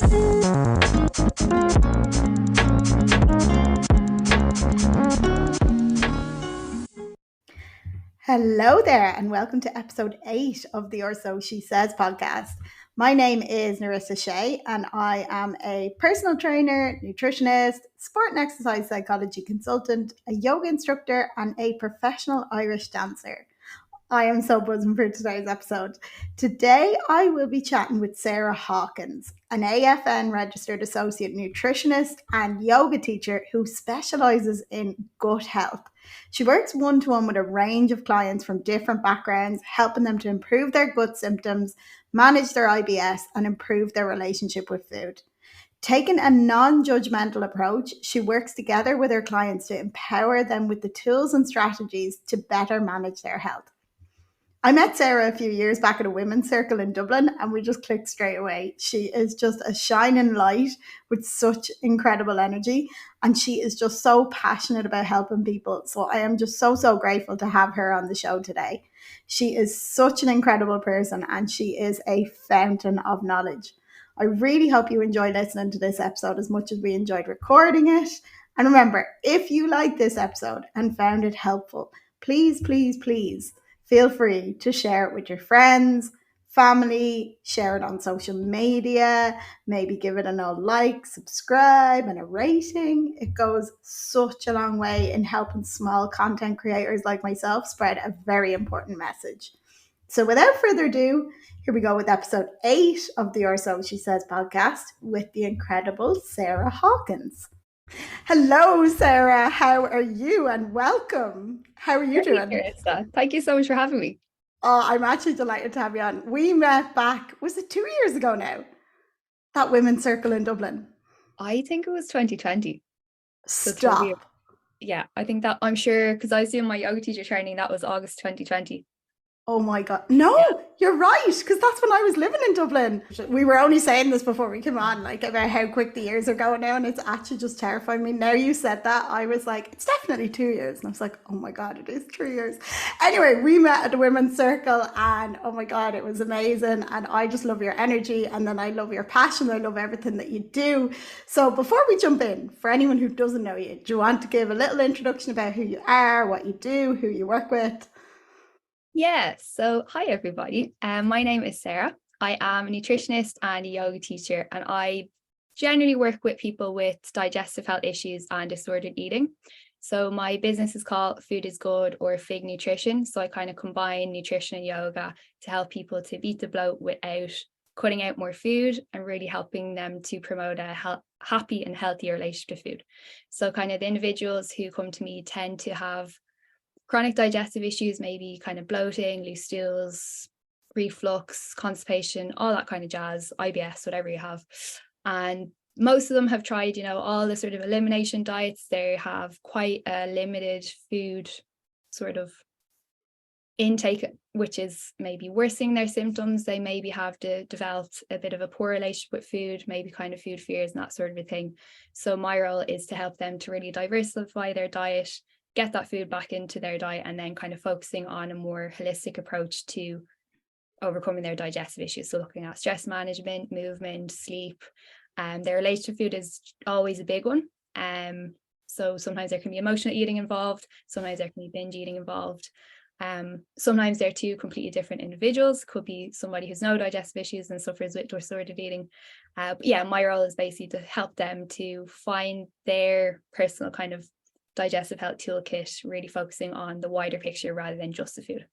Hello there, and welcome to episode 8 of the Or So She Says podcast. My name is Narissa Shea, and I am a personal trainer, nutritionist, sport and exercise psychology consultant, a yoga instructor, and a professional Irish dancer. I am so buzzing for today's episode. Today, I will be chatting with Sarah Hawkins, an AFN registered associate nutritionist and yoga teacher who specialises in gut health. She works one-to-one with a range of clients from different backgrounds, helping them to improve their gut symptoms, manage their IBS, and improve their relationship with food. Taking a non-judgmental approach, she works together with her clients to empower them with the tools and strategies to better manage their health. I met Sarah a few years back at a women's circle in Dublin, and we just clicked straight away. She is just a shining light with such incredible energy, and she is just so passionate about helping people. So I am just so grateful to have her on the show today. She is such an incredible person, and she is a fountain of knowledge. I really hope you enjoy listening to this episode as much as we enjoyed recording it. And remember, if you like this episode and found it helpful, please feel free to share it with your friends, family, share it on social media, maybe give it an old like, subscribe, and a rating. It goes such a long way in helping small content creators like myself spread a very important message. So without further ado, here we go with episode 8 of the Or So She Says podcast with the incredible Sarah Hawkins. Hello, Sarah. How are you? And welcome. How are you doing? Thank you so much for having me. Oh, I'm actually delighted to have you on. We met back, was it 2 years ago now? That women's circle in Dublin. I think it was 2020. Stop. Yeah, I think that, I'm sure, because I was doing my yoga teacher training, that was August 2020. Oh my God. No, yeah. You're right. Because that's when I was living in Dublin. We were only saying this before we came on, like about how quick the years are going now. And it's actually just terrifying me. Now you said that, I was like, it's definitely 2 years. And I was like, oh my God, it is 3 years. Anyway, we met at the women's circle and oh my God, it was amazing. And I just love your energy. And then I love your passion. I love everything that you do. So before we jump in, for anyone who doesn't know you, do you want to give a little introduction about who you are, what you do, who you work with? Yeah, so hi everybody. My name is Sarah. I am a nutritionist and a yoga teacher, and I generally work with people with digestive health issues and disordered eating. So my business is called Food is Good, or FIG Nutrition. So I kind of combine nutrition and yoga to help people to beat the bloat without cutting out more food and really helping them to promote a happy and healthier relationship to food. So kind of the individuals who come to me tend to have chronic digestive issues, maybe kind of bloating, loose stools, reflux, constipation, all that kind of jazz, IBS, whatever you have. And most of them have tried, all the sort of elimination diets. They have quite a limited food sort of intake, which is maybe worsening their symptoms. They maybe have developed a bit of a poor relationship with food, maybe kind of food fears and that sort of a thing. So my role is to help them to really diversify their diet, get that food back into their diet, and then kind of focusing on a more holistic approach to overcoming their digestive issues. So looking at stress management, movement, sleep. Their relationship to food is always a big one. So sometimes there can be emotional eating involved. Sometimes there can be binge eating involved. Sometimes they're two completely different individuals. Could be somebody who's no digestive issues and suffers with disordered eating. But yeah, my role is basically to help them to find their personal kind of digestive health toolkit, really focusing on the wider picture rather than just the food.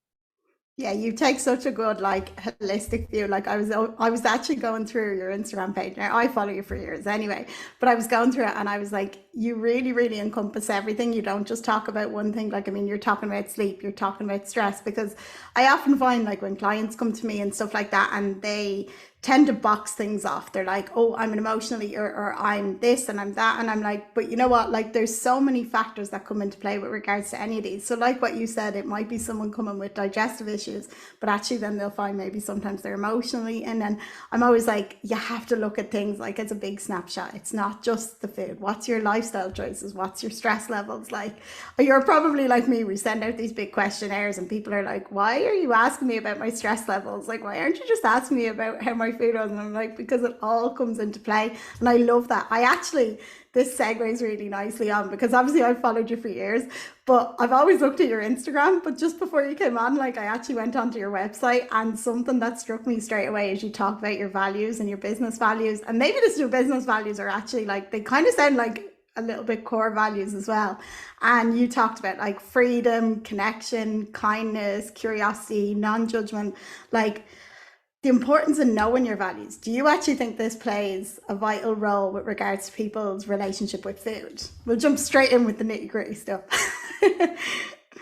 Yeah, you take such a good holistic view. Like I was actually going through your Instagram page. Now I follow you for years anyway, but I was going through it and I was like, you really encompass everything. You don't just talk about one thing. Like, I mean, you're talking about sleep, you're talking about stress, because I often find like when clients come to me and stuff like that and they tend to box things off. They're like, oh, I'm an emotional eater, or I'm this and I'm that. And I'm like, but you know what? Like there's so many factors that come into play with regards to any of these. So like what you said, it might be someone coming with digestive issues, but actually then they'll find maybe sometimes they're emotionally. And then I'm always like, you have to look at things like as a big snapshot. It's not just the food. What's your lifestyle choices? What's your stress levels like? You're probably like me. We send out these big questionnaires and people are like, why are you asking me about my stress levels? Like, why aren't you just asking me about how my my food on. And I'm like, because it all comes into play. And I love that. This segues really nicely on, because obviously I've followed you for years, but I've always looked at your Instagram. But just before you came on, like, I actually went onto your website, and something that struck me straight away is you talk about your values and your business values. And maybe this your business values are actually like, they kind of sound like a little bit core values as well. And you talked about like freedom, connection, kindness, curiosity, non-judgment, like the importance of knowing your values. Do you actually think this plays a vital role with regards to people's relationship with food? We'll jump straight in with the nitty gritty stuff.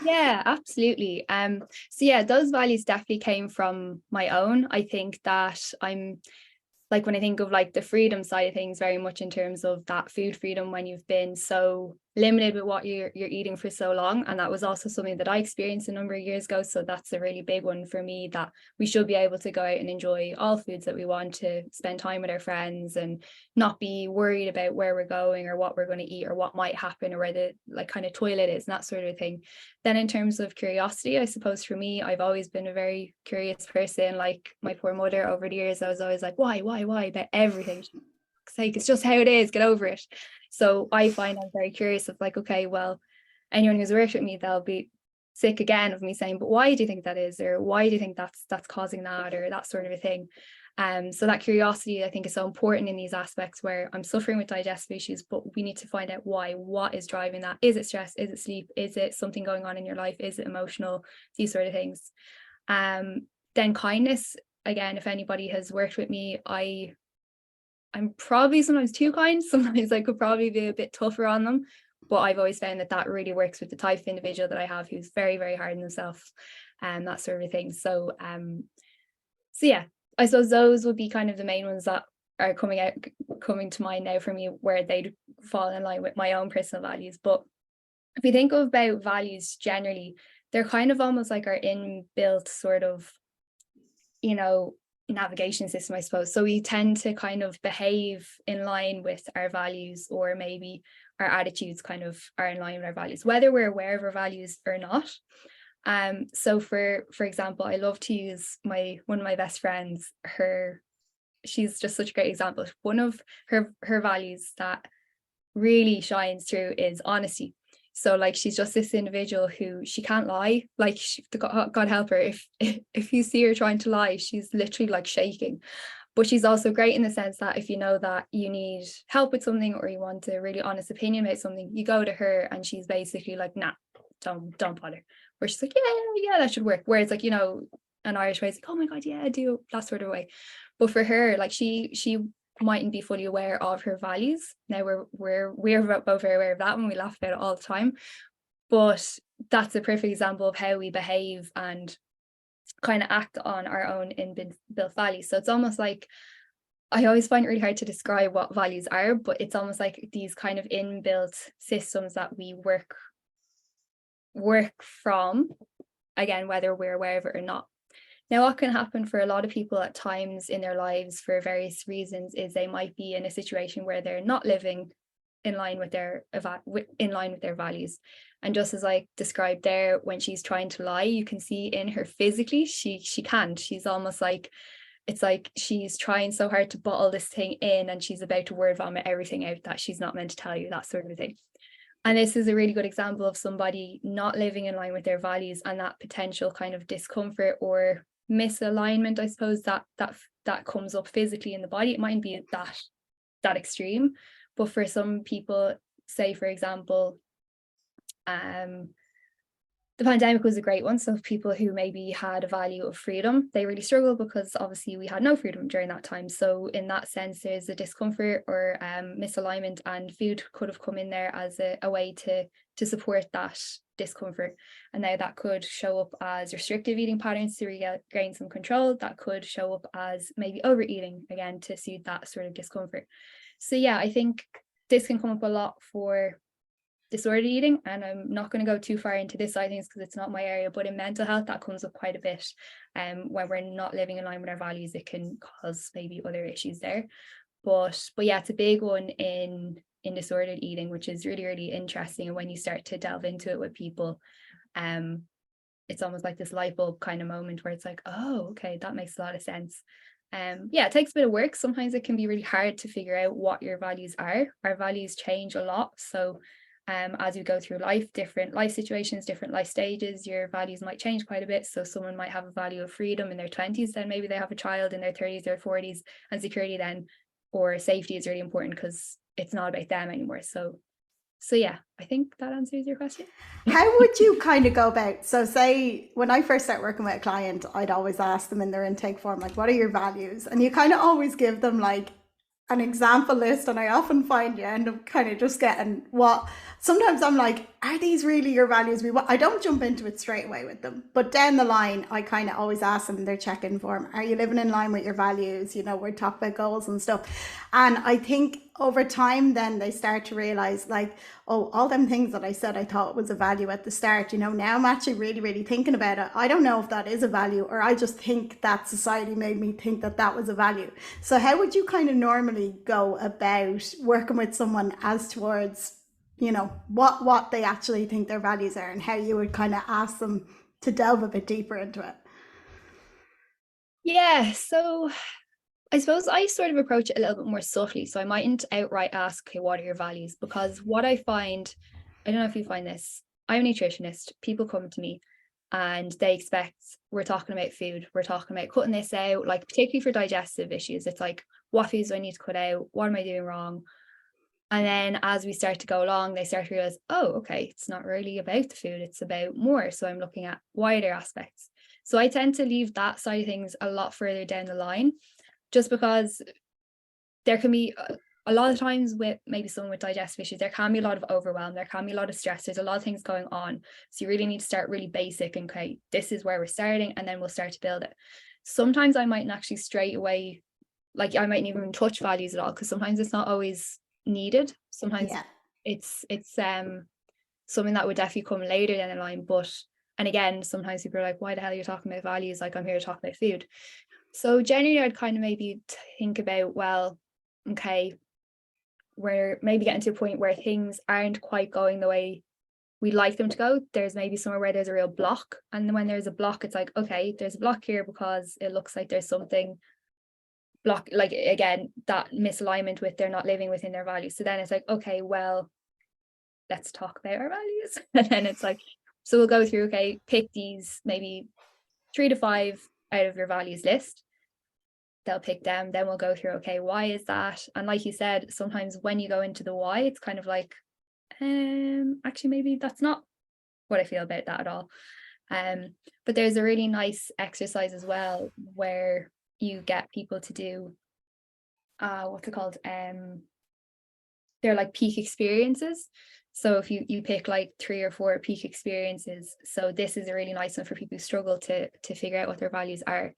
Yeah, absolutely. So yeah, those values definitely came from my own. I think that I'm like, when I think of like the freedom side of things, very much in terms of that food freedom, when you've been so limited with what you're eating for so long. And that was also something that I experienced a number of years ago. So that's a really big one for me, that we should be able to go out and enjoy all foods that we want, to spend time with our friends and not be worried about where we're going or what we're going to eat or what might happen or where the like kind of toilet is and that sort of thing. Then in terms of curiosity, I suppose for me, I've always been a very curious person. Like my poor mother, over the years, I was always like, why about everything? Sake, it's just how it is, get over it. So I find I'm very curious of like, okay, well, anyone who's worked with me, they'll be sick again of me saying, but why do you think that is, or why do you think that's causing that, or that sort of a thing. So that curiosity, I think, is so important in these aspects where I'm suffering with digestive issues, but we need to find out why. What is driving that? Is it stress? Is it sleep? Is it something going on in your life? Is it emotional? These sort of things. Then kindness, again, if anybody has worked with me, I'm probably sometimes too kind. Sometimes I could probably be a bit tougher on them, but I've always found that really works with the type of individual that I have, who's very, very hard on themselves and that sort of thing. So yeah, I suppose those would be kind of the main ones that are coming to mind now for me, where they'd fall in line with my own personal values. But if we think about values generally, they're kind of almost like our inbuilt sort of, navigation system, I suppose. So we tend to kind of behave in line with our values, or maybe our attitudes kind of are in line with our values, whether we're aware of our values or not. So for example, I love to use one of my best friends, she's just such a great example. One of her values that really shines through is honesty. So like, she's just this individual who, she can't lie. Like, God help her, if you see her trying to lie, she's literally like shaking. But she's also great in the sense that if you know that you need help with something, or you want a really honest opinion about something, you go to her and she's basically like, nah, don't bother. Where she's like, yeah, that should work. Whereas like, an Irish way is like, oh my God, yeah, I do, that sort of way. But for her, like, she mightn't be fully aware of her values. Now we're both very aware of that, and we laugh about it all the time. But that's a perfect example of how we behave and kind of act on our own inbuilt values. So it's almost like, I always find it really hard to describe what values are, but it's almost like these kind of inbuilt systems that we work from, again, whether we're aware of it or not. Now, what can happen for a lot of people at times in their lives for various reasons is they might be in a situation where they're not living in line with their values. And just as I described there, when she's trying to lie, you can see in her physically, she can't. She's almost like, it's like she's trying so hard to bottle this thing in, and she's about to word vomit everything out that she's not meant to tell you, that sort of thing. And this is a really good example of somebody not living in line with their values, and that potential kind of discomfort or misalignment, I suppose, that comes up physically in the body. It mightn't be that extreme, but for some people, say for example, the pandemic was a great one. So people who maybe had a value of freedom, they really struggled because obviously we had no freedom during that time. So in that sense, there's a discomfort or misalignment, and food could have come in there as a way to support that discomfort. And now that could show up as restrictive eating patterns to regain some control. That could show up as maybe overeating, again, to soothe that sort of discomfort. So yeah, I think this can come up a lot for disordered eating, and I'm not going to go too far into this side of things because it's not my area, but in mental health that comes up quite a bit. When we're not living in line with our values, it can cause maybe other issues there. But yeah, it's a big one in disordered eating, which is really, really interesting. And when you start to delve into it with people, it's almost like this light bulb kind of moment where it's like, oh, okay, that makes a lot of sense. Yeah, it takes a bit of work. Sometimes it can be really hard to figure out what your values are. Our values change a lot. So as you go through life, different life situations, different life stages, your values might change quite a bit. So someone might have a value of freedom in their 20s, then maybe they have a child in their 30s or 40s, and security then or safety is really important because it's not about them anymore. So yeah, I think that answers your question. How would you kind of go about? So, say when I first start working with a client, I'd always ask them in their intake form, like, what are your values? And you kind of always give them like an example list. And I often find you end up kind of just getting what sometimes I'm like, are these really your values? I don't jump into it straight away with them, but down the line, I kind of always ask them in their check in form, are you living in line with your values? You know, we're talking about goals and stuff. And I think over time, then they start to realize, like, oh, all them things that I said I thought was a value at the start, you know, now I'm actually really, really thinking about it. I don't know if that is a value, or I just think that society made me think that that was a value. So, how would you kind of normally go about working with someone as towards, you know, what they actually think their values are, and how you would kind of ask them to delve a bit deeper into it? Yeah, so I suppose I sort of approach it a little bit more subtly. So I mightn't outright ask, okay, what are your values? Because what I find, I don't know if you find this, I'm a nutritionist. People come to me and they expect we're talking about food, we're talking about cutting this out, like particularly for digestive issues. It's like, what foods do I need to cut out? What am I doing wrong? And then as we start to go along, they start to realize, oh, okay, it's not really about the food, it's about more. So I'm looking at wider aspects. So I tend to leave that side of things a lot further down the line, just because there can be a lot of times with maybe someone with digestive issues, there can be a lot of overwhelm, there can be a lot of stress, there's a lot of things going on. So you really need to start really basic and, okay, this is where we're starting, and then we'll start to build it. Sometimes I mightn't actually straight away, like I mightn't even touch values at all, because sometimes it's not always needed. Sometimes Yeah. it's something that would definitely come later down the line. But and again, sometimes people are like, why the hell are you talking about values? Like, I'm here to talk about food. So generally I'd kind of maybe think about, well, okay, we're maybe getting to a point where things aren't quite going the way we'd like them to go. There's maybe somewhere where there's a real block. And when there's a block, it's like, okay, there's a block here because it looks like there's something block, like again, that misalignment with they're not living within their values. So then it's like, okay, well, let's talk about our values. And then it's like, so we'll go through, okay, pick these maybe 3 to 5 out of your values list. They'll pick them, then we'll go through, okay, why is that? And like you said, sometimes when you go into the why, it's kind of like, actually maybe that's not what I feel about that at all. But there's a really nice exercise as well where you get people to do what's it called? They're like peak experiences. So if you pick like 3 or 4 peak experiences, so this is a really nice one for people who struggle to figure out what their values are.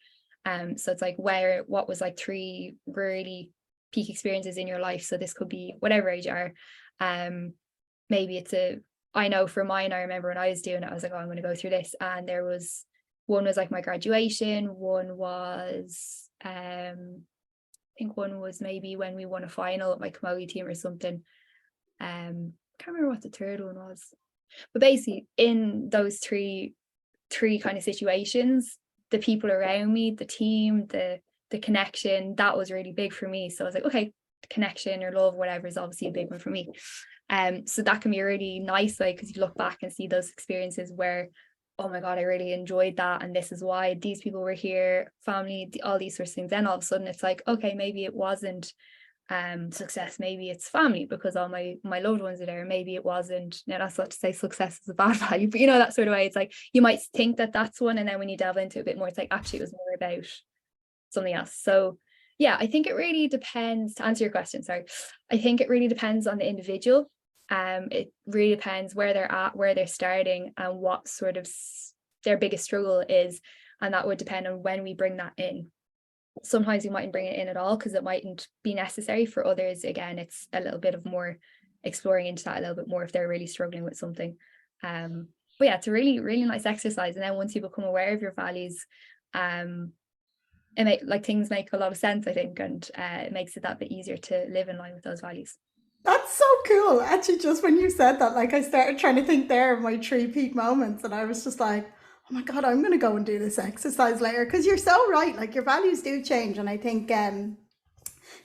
So it's like what was like 3 really peak experiences in your life. So this could be whatever age you are. Maybe I know for mine, I remember when I was doing it, I was like, oh, I'm going to go through this. And there was one was like my graduation, one was I think one was maybe when we won a final with my camogie team or something. Can't remember what the third one was. But basically in those three kind of situations, the people around me, the team, the connection, that was really big for me. So I was like, okay, connection or love, whatever, is obviously a big one for me. So that can be a really nice way, because you look back and see those experiences where, oh my God, I really enjoyed that. And this is why these people were here, family, all these sorts of things. Then all of a sudden it's like, okay, maybe it wasn't success, maybe it's family because all my loved ones are there. Maybe it wasn't, now that's not to say success is a bad value, but you know, that sort of way. It's like you might think that that's one, and then when you delve into it a bit more, it's like actually it was more about something else. So yeah, I think it really depends. To answer your question, sorry, I think it really depends on the individual. It really depends where they're at, where they're starting, and what sort of their biggest struggle is, and that would depend on when we bring that in. Sometimes you mightn't bring it in at all because it mightn't be necessary. For others, again, it's a little bit of more exploring into that a little bit more if they're really struggling with something. But yeah, it's a really, really nice exercise. And then once you become aware of your values, things make a lot of sense, I think, and it makes it that bit easier to live in line with those values. That's so cool. Actually, just when you said that, like I started trying to think there of my 3 peak moments, and I was just like, oh my God, I'm going to go and do this exercise later. Because you're so right. Like your values do change. And I think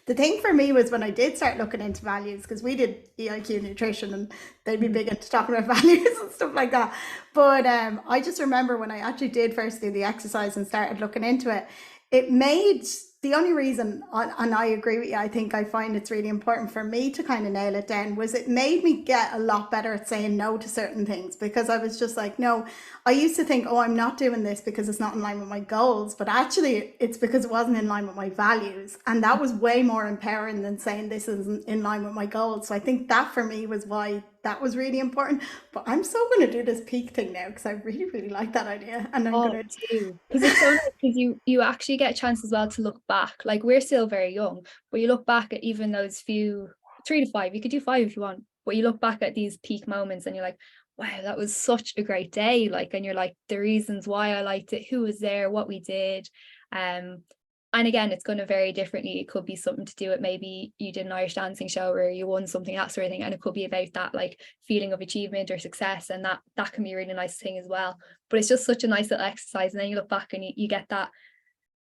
the thing for me was when I did start looking into values, because we did EIQ nutrition and they'd be big into talking about values and stuff like that. But I just remember when I actually did first do the exercise and started looking into it, it made the only reason, and I agree with you, I think I find it's really important for me to kind of nail it down, was it made me get a lot better at saying no to certain things because I was just like, no, I used to think, oh, I'm not doing this because it's not in line with my goals, but actually it's because it wasn't in line with my values. And that was way more empowering than saying this isn't in line with my goals. So I think that for me was why that was really important. But I'm still going to do this peak thing now because I really, really like that idea. And I'm Oh, going me too. Because it's so nice because you actually get a chance as well to look back. Like we're still very young, but you look back at even those few 3 to 5, you could do 5 if you want, but you look back at these peak moments and you're like, wow, that was such a great day. Like, and you're like, the reasons why I liked it, who was there, what we did. Um, and again, it's going to vary differently. It could be something to do with maybe you did an Irish dancing show or you won something, that sort of thing. And it could be about that like feeling of achievement or success. And that can be a really nice thing as well. But it's just such a nice little exercise. And then you look back and you get that,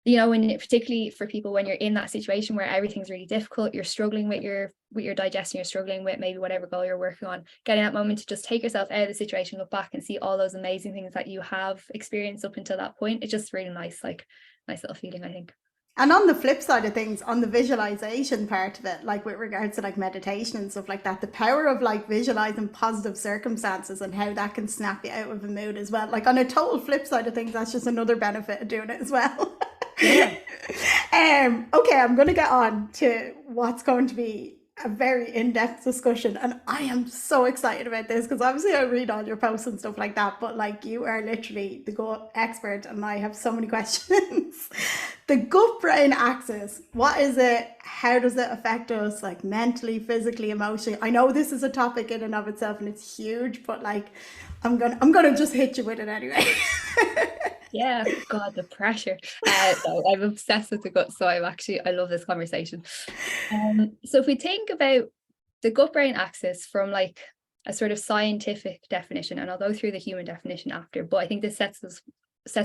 when particularly for people when you're in that situation where everything's really difficult, you're struggling with your digestion, you're struggling with maybe whatever goal you're working on, getting that moment to just take yourself out of the situation, look back and see all those amazing things that you have experienced up until that point. It's just really nice, like nice little feeling, I think. And on the flip side of things, on the visualization part of it, like with regards to like meditation and stuff like that, the power of like visualizing positive circumstances and how that can snap you out of a mood as well. Like on a total flip side of things, that's just another benefit of doing it as well. Yeah. Okay, I'm going to get on to what's going to be a very in-depth discussion, and I am so excited about this because obviously I read all your posts and stuff like that, but like you are literally the gut expert and I have so many questions. The gut brain axis, what is it? How does it affect us, like mentally, physically, emotionally? I know this is a topic in and of itself and it's huge, but like I'm gonna just hit you with it anyway. Yeah, God, the pressure. So I'm obsessed with the gut, so I love this conversation. So if we think about the gut brain axis from like a sort of scientific definition, and I'll go through the human definition after, but I think this sets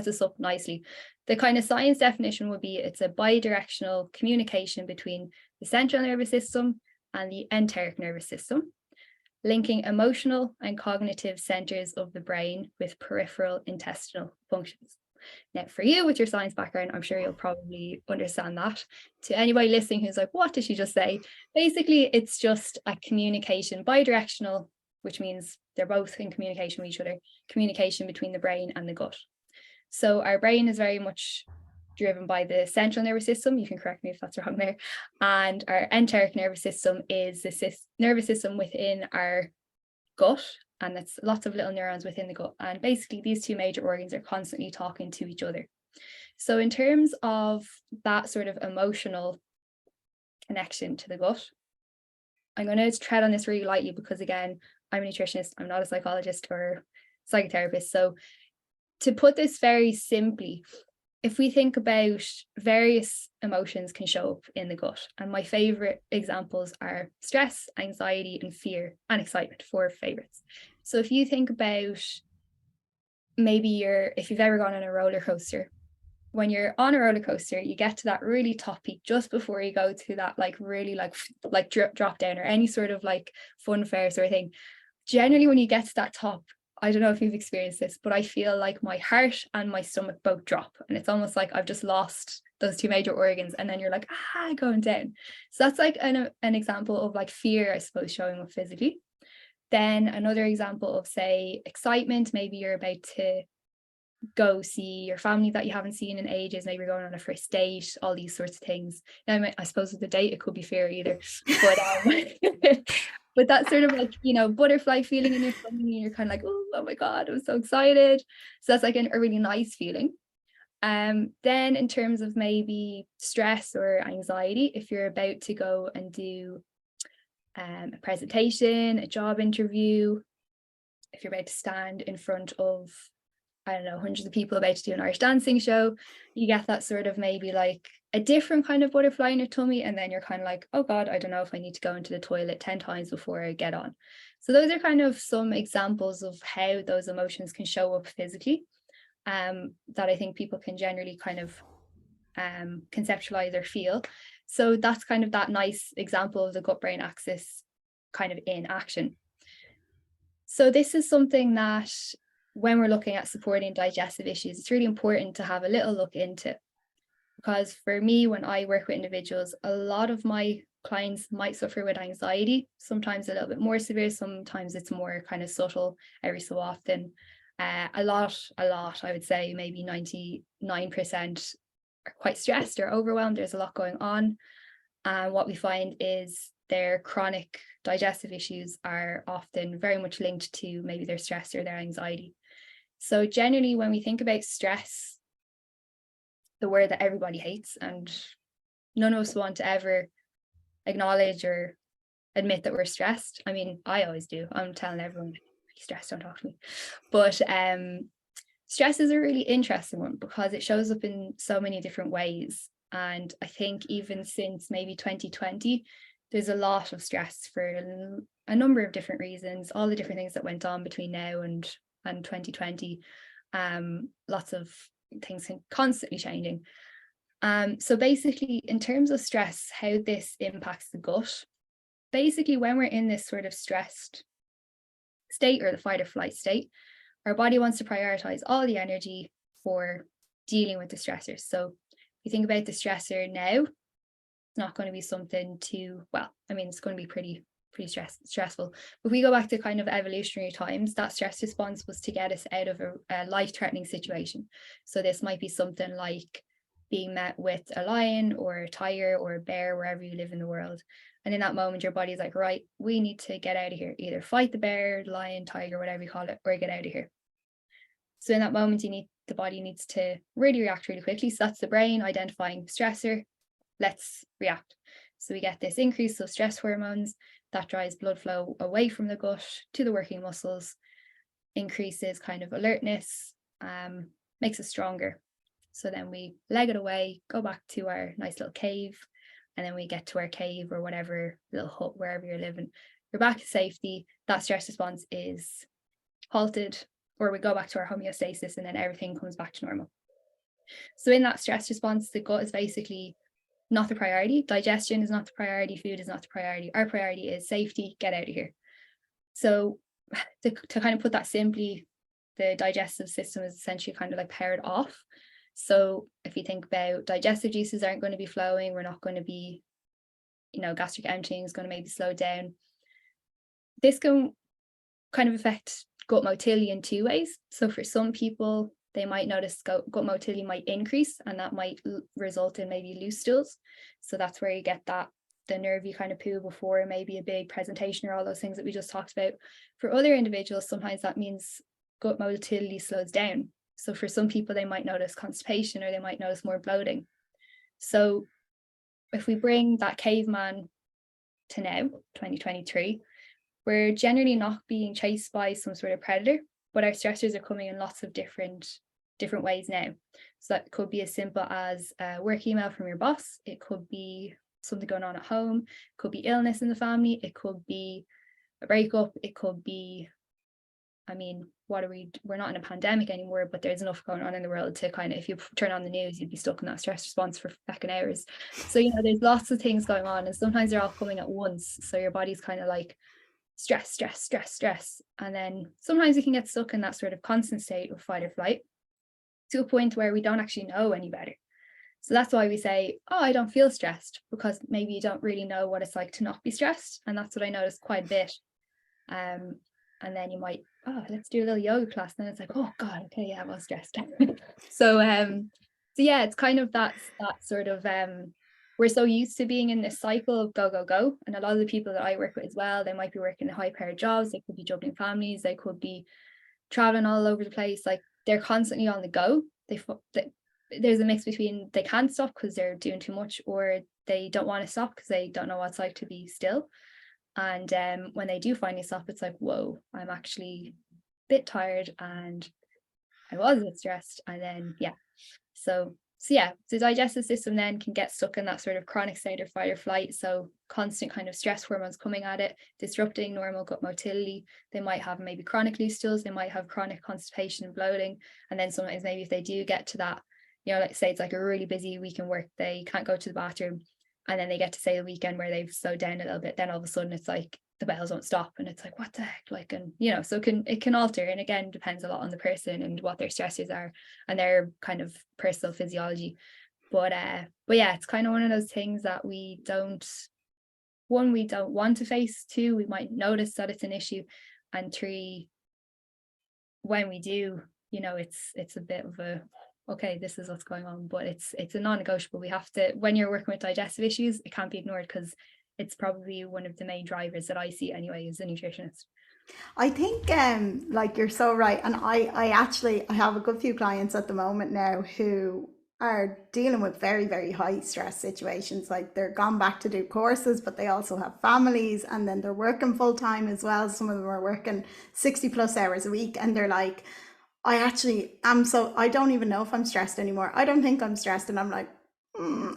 us up nicely. The kind of science definition would be it's a bidirectional communication between the central nervous system and the enteric nervous system, linking emotional and cognitive centers of the brain with peripheral intestinal functions. Now, for you with your science background, I'm sure you'll probably understand that. To anybody listening who's like, what did she just say? Basically, it's just a communication, bidirectional, which means they're both in communication with each other, communication between the brain and the gut. So our brain is very much driven by the central nervous system. You can correct me if that's wrong there. And our enteric nervous system is the nervous system within our gut, and it's lots of little neurons within the gut. And basically these two major organs are constantly talking to each other. So in terms of that sort of emotional connection to the gut, I'm going to tread on this really lightly because again, I'm a nutritionist, I'm not a psychologist or psychotherapist. So to put this very simply, if we think about various emotions can show up in the gut, and my favorite examples are stress, anxiety, and fear and excitement, 4 favorites. So if you think about maybe if you've ever gone on a roller coaster, when you're on a roller coaster, you get to that really top peak just before you go to that like really like drop down or any sort of like fun fair sort of thing. Generally, when you get to that top, I don't know if you've experienced this, but I feel like my heart and my stomach both drop. And it's almost like I've just lost those 2 major organs. And then you're like, going down. So that's like an example of like fear, I suppose, showing up physically. Then another example of, say, excitement. Maybe you're about to go see your family that you haven't seen in ages. Maybe you're going on a first date, all these sorts of things. Now, I suppose with the date, it could be fear either. But but that sort of like, butterfly feeling in your tummy, and you're kind of like, oh my God, I'm so excited. So that's like a really nice feeling. Then in terms of maybe stress or anxiety, if you're about to go and do a presentation, a job interview, if you're about to stand in front of, I don't know, hundreds of people about to do an Irish dancing show, you get that sort of maybe like a different kind of butterfly in your tummy. And then you're kind of like, oh God, I don't know if I need to go into the toilet 10 times before I get on. So those are kind of some examples of how those emotions can show up physically. that I think people can generally kind of conceptualize or feel. So that's kind of that nice example of the gut-brain axis kind of in action. So this is something that when we're looking at supporting digestive issues, it's really important to have a little look into. Because for me, when I work with individuals, a lot of my clients might suffer with anxiety, sometimes a little bit more severe, sometimes it's more kind of subtle every so often. A lot, I would say maybe 99% are quite stressed or overwhelmed. There's a lot going on. And what we find is their chronic digestive issues are often very much linked to maybe their stress or their anxiety. So generally, when we think about stress, the word that everybody hates, and none of us want to ever acknowledge or admit that we're stressed. I mean, I always do. I'm telling everyone, be stressed, don't talk to me. But stress is a really interesting one because it shows up in so many different ways. And I think even since maybe 2020, there's a lot of stress for a number of different reasons, all the different things that went on between now and 2020. Lots of things constantly changing. So basically, in terms of stress, how this impacts the gut, basically when we're in this sort of stressed state or the fight or flight state, our body wants to prioritize all the energy for dealing with the stressors. So if you think about the stressor now, it's not going to be something it's going to be pretty stressful. But if we go back to kind of evolutionary times, that stress response was to get us out of a life-threatening situation. So this might be something like being met with a lion or a tiger or a bear, wherever you live in the world. And in that moment, your body's like, right, we need to get out of here, either fight the bear, lion, tiger, whatever you call it, or get out of here. So in that moment, the body needs to really react really quickly. So that's the brain identifying stressor. Let's react. So we get this increase of stress hormones that drives blood flow away from the gut to the working muscles, increases kind of alertness, makes us stronger. So then we leg it away, go back to our nice little cave, and then we get to our cave or whatever little hut, wherever you're living. You're back to safety. That stress response is halted, or we go back to our homeostasis, and then everything comes back to normal. So in that stress response, the gut is basically not the priority. Digestion is not the priority. Food is not the priority. Our priority is safety, get out of here. So to kind of put that simply, the digestive system is essentially kind of like powered off. So if you think about digestive juices aren't going to be flowing, we're not going to be, gastric emptying is going to maybe slow down. This can kind of affect gut motility in two ways. So for some people, they might notice gut motility might increase, and that might result in maybe loose stools. So that's where you get the nervy kind of poo before maybe a big presentation or all those things that we just talked about. For other individuals, sometimes that means gut motility slows down. So for some people, they might notice constipation or they might notice more bloating. So if we bring that caveman to now, 2023, we're generally not being chased by some sort of predator, but our stressors are coming in lots of different ways now. So that could be as simple as a work email from your boss. It could be something going on at home. It could be illness in the family. It could be a breakup. It could be, we're not in a pandemic anymore, but there's enough going on in the world to kind of, if you turn on the news, you'd be stuck in that stress response for fucking hours. So, there's lots of things going on, and sometimes they're all coming at once. So your body's kind of like stress. And then sometimes we can get stuck in that sort of constant state of fight or flight to a point where we don't actually know any better. So that's why we say, oh, I don't feel stressed, because maybe you don't really know what it's like to not be stressed. And that's what I noticed quite a bit. And then you might, let's do a little yoga class. And then it's like, oh God, okay, yeah, I was stressed. So yeah, it's kind of that sort of, we're so used to being in this cycle of go, go, go. And a lot of the people that I work with as well, they might be working high-powered jobs. They could be juggling families. They could be traveling all over the place. Like, they're constantly on the go. There's a mix between they can't stop because they're doing too much, or they don't want to stop because they don't know what it's like to be still. And when they do finally stop, it's like, whoa, I'm actually a bit tired and I was a bit stressed. And then, yeah. So So yeah, the digestive system then can get stuck in that sort of chronic state of fight or flight. So constant kind of stress hormones coming at it, disrupting normal gut motility. They might have maybe chronic loose stools, they might have chronic constipation and bloating. And then sometimes maybe if they do get to that, like say it's like a really busy week in work, they can't go to the bathroom. And then they get to say the weekend where they've slowed down a little bit, then all of a sudden it's like the bells won't stop, and it's like, what the heck? Like, and so it can alter, and again depends a lot on the person and what their stressors are and their kind of personal physiology. But yeah, it's kind of one of those things that we don't want to face. Two, we might notice that it's an issue, and three, when we do, it's a bit of a, okay, this is what's going on. But it's a non-negotiable. We have to, when you're working with digestive issues, it can't be ignored, because it's probably one of the main drivers that I see anyway as a nutritionist. I think like you're so right. And I actually I have a good few clients at the moment now who are dealing with very, very high stress situations. Like they're gone back to do courses, but they also have families, and then they're working full time as well. Some of them are working 60 plus hours a week, and they're like, I actually am so, I don't even know if I'm stressed anymore. I don't think I'm stressed. And I'm like,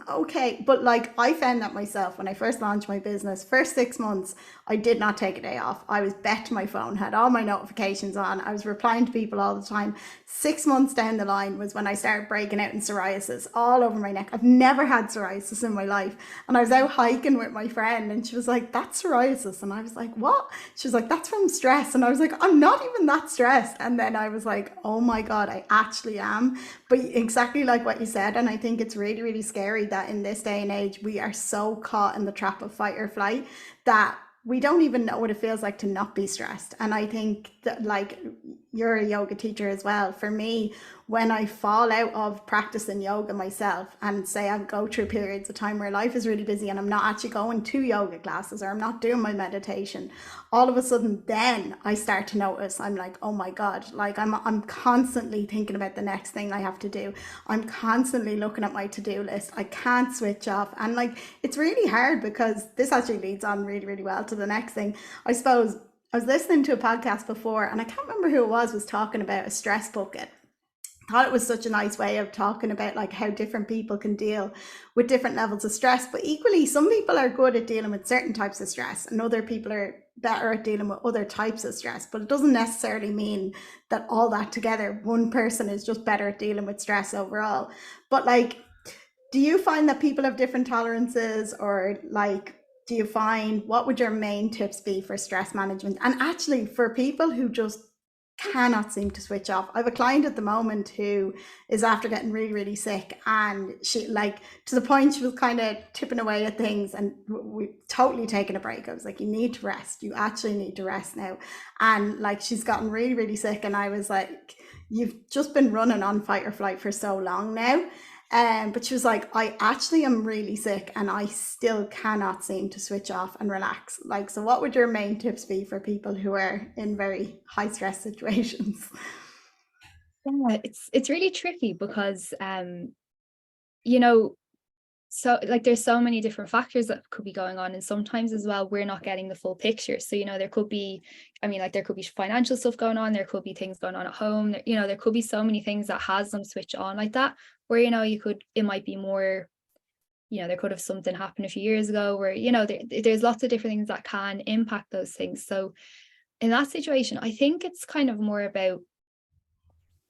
okay. But like, I found that myself when I first launched my business, first 6 months, I did not take a day off. I was bet to my phone, had all my notifications on. I was replying to people all the time. 6 months down the line was when I started breaking out in psoriasis all over my neck. I've never had psoriasis in my life. And I was out hiking with my friend, and she was like, that's psoriasis. And I was like, what? She was like, that's from stress. And I was like, I'm not even that stressed. And then I was like, oh my God, I actually am. But exactly like what you said. And I think it's really, really scary that in this day and age, we are so caught in the trap of fight or flight that we don't even know what it feels like to not be stressed. And I think that, like, you're a yoga teacher as well. For me, when I fall out of practicing yoga myself, and say I go through periods of time where life is really busy and I'm not actually going to yoga classes, or I'm not doing my meditation, all of a sudden then I start to notice, I'm like, oh my God, like I'm constantly thinking about the next thing I have to do. I'm constantly looking at my to-do list. I can't switch off. And like, it's really hard, because this actually leads on really, really well to the next thing. I suppose I was listening to a podcast before, and I can't remember who it was talking about a stress bucket. I thought it was such a nice way of talking about like how different people can deal with different levels of stress. But equally, some people are good at dealing with certain types of stress, and other people are better at dealing with other types of stress. But it doesn't necessarily mean that all that together, one person is just better at dealing with stress overall. But like, do you find that people have different tolerances, or like, do you find, what would your main tips be for stress management? And actually, for people who just cannot seem to switch off. I have a client at the moment who is after getting really, really sick, and she, like, to the point she was kind of tipping away at things, and we totally taken a break. I was like, you need to rest. You actually need to rest now. And like, she's gotten really, really sick, and I was like, you've just been running on fight or flight for so long now. But she was like, I actually am really sick and I still cannot seem to switch off and relax. Like, so what would your main tips be for people who are in very high stress situations? Yeah, it's really tricky, because you know so like there's so many different factors that could be going on, and sometimes as well we're not getting the full picture. So there could be, like, there could be financial stuff going on, there could be things going on at home, there could be so many things that has them switch on like that, where it might be more, there could have something happened a few years ago where there's lots of different things that can impact those things. So in that situation, I think it's kind of more about,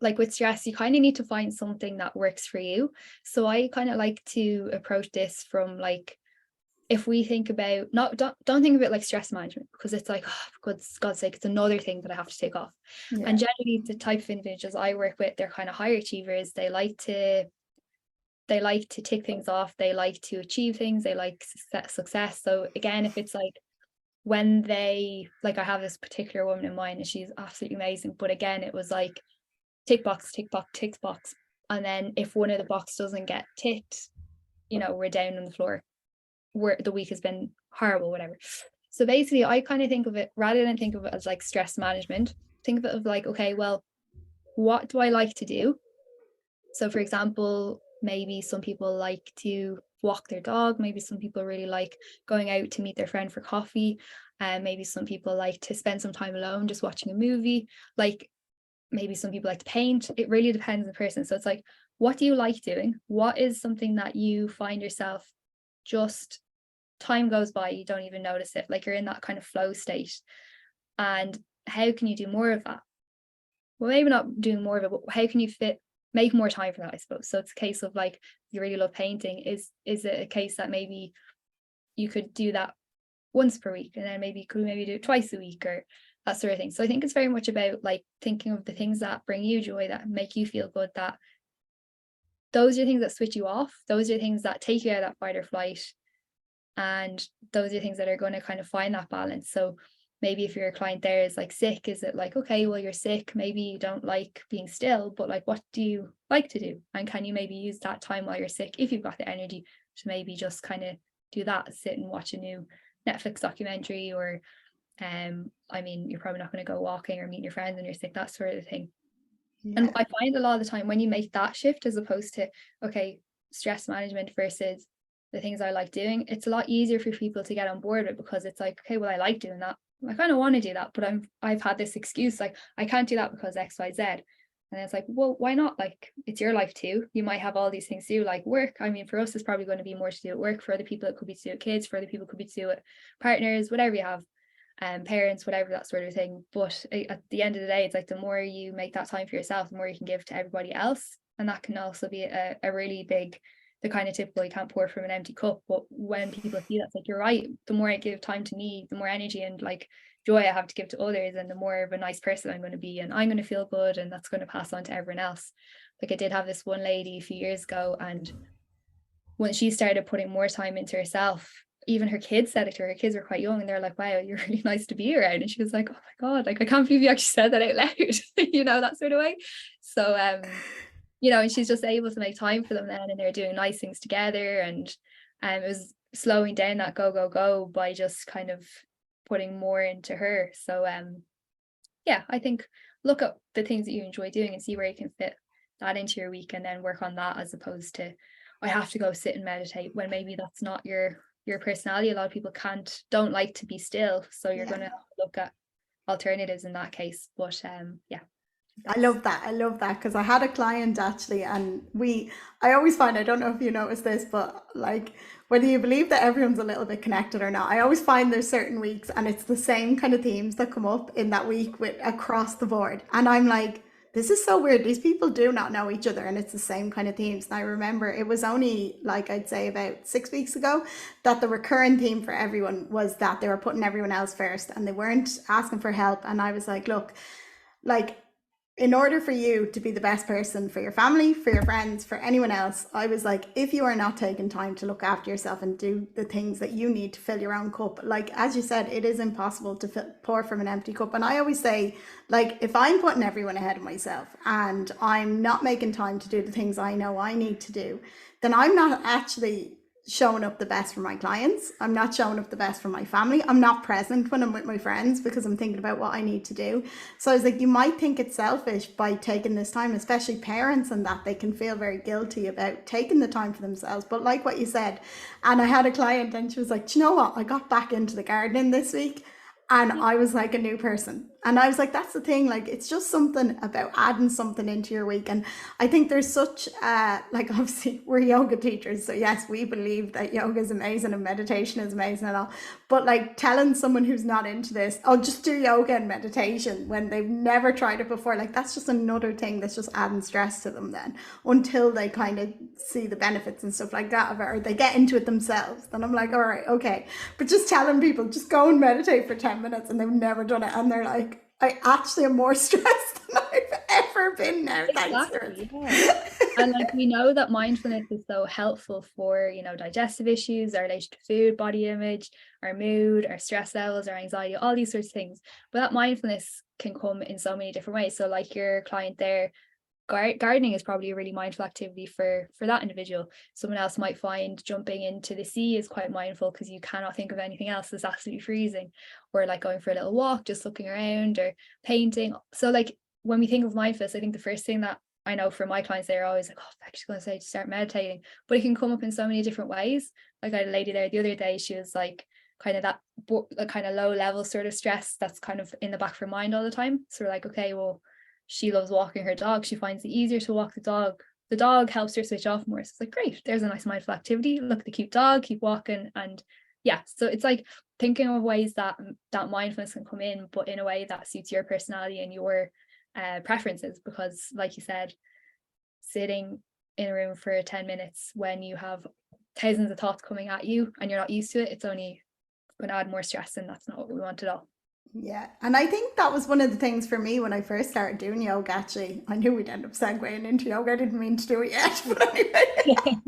like with stress, you kind of need to find something that works for you. So I kind of like to approach this from, like, if we think about, not don't think of it like stress management, because it's like, oh, for God's sake, it's another thing that I have to take off. Yeah. And generally the type of individuals I work with, they're kind of higher achievers. They like to tick things off, they like to achieve things, they like success. So again, if it's like, when they, like, I have this particular woman in mind and she's absolutely amazing, but again, it was like tick box, tick box, tick box, and then if one of the boxes doesn't get ticked, we're down on the floor, where the week has been horrible, whatever. So basically, I kind of think of it, rather than think of it as like stress management, think of it of like, okay, well, what do I like to do? So for example, maybe some people like to walk their dog, maybe some people really like going out to meet their friend for coffee, and maybe some people like to spend some time alone just watching a movie. Like, maybe some people like to paint. It really depends on the person. So it's like, what do you like doing? What is something that you find yourself just time goes by, you don't even notice it, like you're in that kind of flow state, and how can you do more of that? Well, maybe not doing more of it, but how can you make more time for that, I suppose. So it's a case of, like, you really love painting, is it a case that maybe you could do that once per week, and then maybe do it twice a week, or that sort of thing. So I think it's very much about, like, thinking of the things that bring you joy, that make you feel good, that those are things that switch you off, those are things that take you out of that fight or flight, and those are things that are going to kind of find that balance. So maybe if your client there is like sick, is it like, okay, well, you're sick, maybe you don't like being still, but like, what do you like to do? And can you maybe use that time while you're sick, if you've got the energy, to maybe just kind of do that, sit and watch a new Netflix documentary, or I mean, you're probably not going to go walking or meet your friends when you're sick, that sort of thing. Yeah. And I find a lot of the time when you make that shift, as opposed to, okay, stress management versus the things I like doing, it's a lot easier for people to get on board with, because it's like, okay, well, I like doing that, I kind of want to do that, but I've had this excuse, like, I can't do that because XYZ. And it's like, well, why not? Like, it's your life too. You might have all these things to do, like work. I mean, for us, it's probably going to be more to do with work. For other people, it could be to do with kids. For other people, it could be to do with partners, whatever you have, parents, whatever, that sort of thing. But at the end of the day, it's like, the more you make that time for yourself, the more you can give to everybody else. And that can also be a really big, the kind of typical, you can't pour from an empty cup. But when people see that, it's like, you're right, the more I give time to me, the more energy and like joy I have to give to others, and the more of a nice person I'm going to be, and I'm going to feel good, and that's going to pass on to everyone else. Like, I did have this one lady a few years ago, and when she started putting more time into herself, even her kids said it to her. Her kids were quite young, and they're like, wow, you're really nice to be around. And she was like, oh my God, like, I can't believe you actually said that out loud, that sort of way. So and she's just able to make time for them then, and they're doing nice things together. And it was slowing down that go by just kind of putting more into her. So I think look at the things that you enjoy doing and see where you can fit that into your week, and then work on that, as opposed to, I have to go sit and meditate, when maybe that's not your personality. A lot of people don't like to be still, so you're going to look at alternatives in that case. But I love that because I had a client actually, and I always find, I don't know if you notice this, but like, whether you believe that everyone's a little bit connected or not, I always find there's certain weeks and it's the same kind of themes that come up in that week with across the board, and I'm like, this is so weird, these people do not know each other and it's the same kind of themes. And I remember it was only, like, I'd say about 6 weeks ago, that the recurring theme for everyone was that they were putting everyone else first and they weren't asking for help. And I was like, look, like, in order for you to be the best person for your family, for your friends, for anyone else, I was like, if you are not taking time to look after yourself and do the things that you need to fill your own cup, like, as you said, it is impossible to pour from an empty cup. And I always say, like, if I'm putting everyone ahead of myself and I'm not making time to do the things I know I need to do, then I'm not actually showing up the best for my clients. I'm not showing up the best for my family. I'm not present when I'm with my friends because I'm thinking about what I need to do. So I was like, you might think it's selfish by taking this time, especially parents, and that they can feel very guilty about taking the time for themselves. But like what you said, and I had a client and she was like, do you know what? I got back into the gardening this week and I was like a new person. And I was like, that's the thing, like, it's just something about adding something into your week. And I think there's such, like, obviously we're yoga teachers. So yes, we believe that yoga is amazing and meditation is amazing and all. But like, telling someone who's not into this, oh, just do yoga and meditation, when they've never tried it before, like, that's just another thing that's just adding stress to them then, until they kind of see the benefits and stuff like that of it, or they get into it themselves. Then I'm like, all right, okay. But just telling people, just go and meditate for 10 minutes and they've never done it, and they're like, I actually am more stressed than I've ever been now. Exactly, yeah. And like, we know that mindfulness is so helpful for, digestive issues, our relation to food, body image, our mood, our stress levels, our anxiety, all these sorts of things. But that mindfulness can come in so many different ways. So like your client there, gardening is probably a really mindful activity for that individual. Someone else might find jumping into the sea is quite mindful because you cannot think of anything else, it's absolutely freezing. Or like going for a little walk, just looking around, or painting. So like, when we think of mindfulness, I think the first thing that I know for my clients, they're always like, oh, I'm actually going to say to start meditating, but it can come up in so many different ways. Like, I had a lady there the other day, she was like, kind of that kind of low level sort of stress that's kind of in the back of her mind all the time. So we're like, okay, well, she loves walking her dog. She finds it easier to walk the dog the dog helps her switch off more. So it's like, great, there's a nice mindful activity. Look at the cute dog, keep walking. And yeah, so it's like thinking of ways that mindfulness can come in, but in a way that suits your personality and your preferences. Because like you said, sitting in a room for 10 minutes when you have thousands of thoughts coming at you and you're not used to it, it's only going to add more stress, and that's not what we want at all. Yeah, and I think that was one of the things for me when I first started doing yoga. Actually, I knew we'd end up segueing into yoga. I didn't mean to do it yet, but anyway.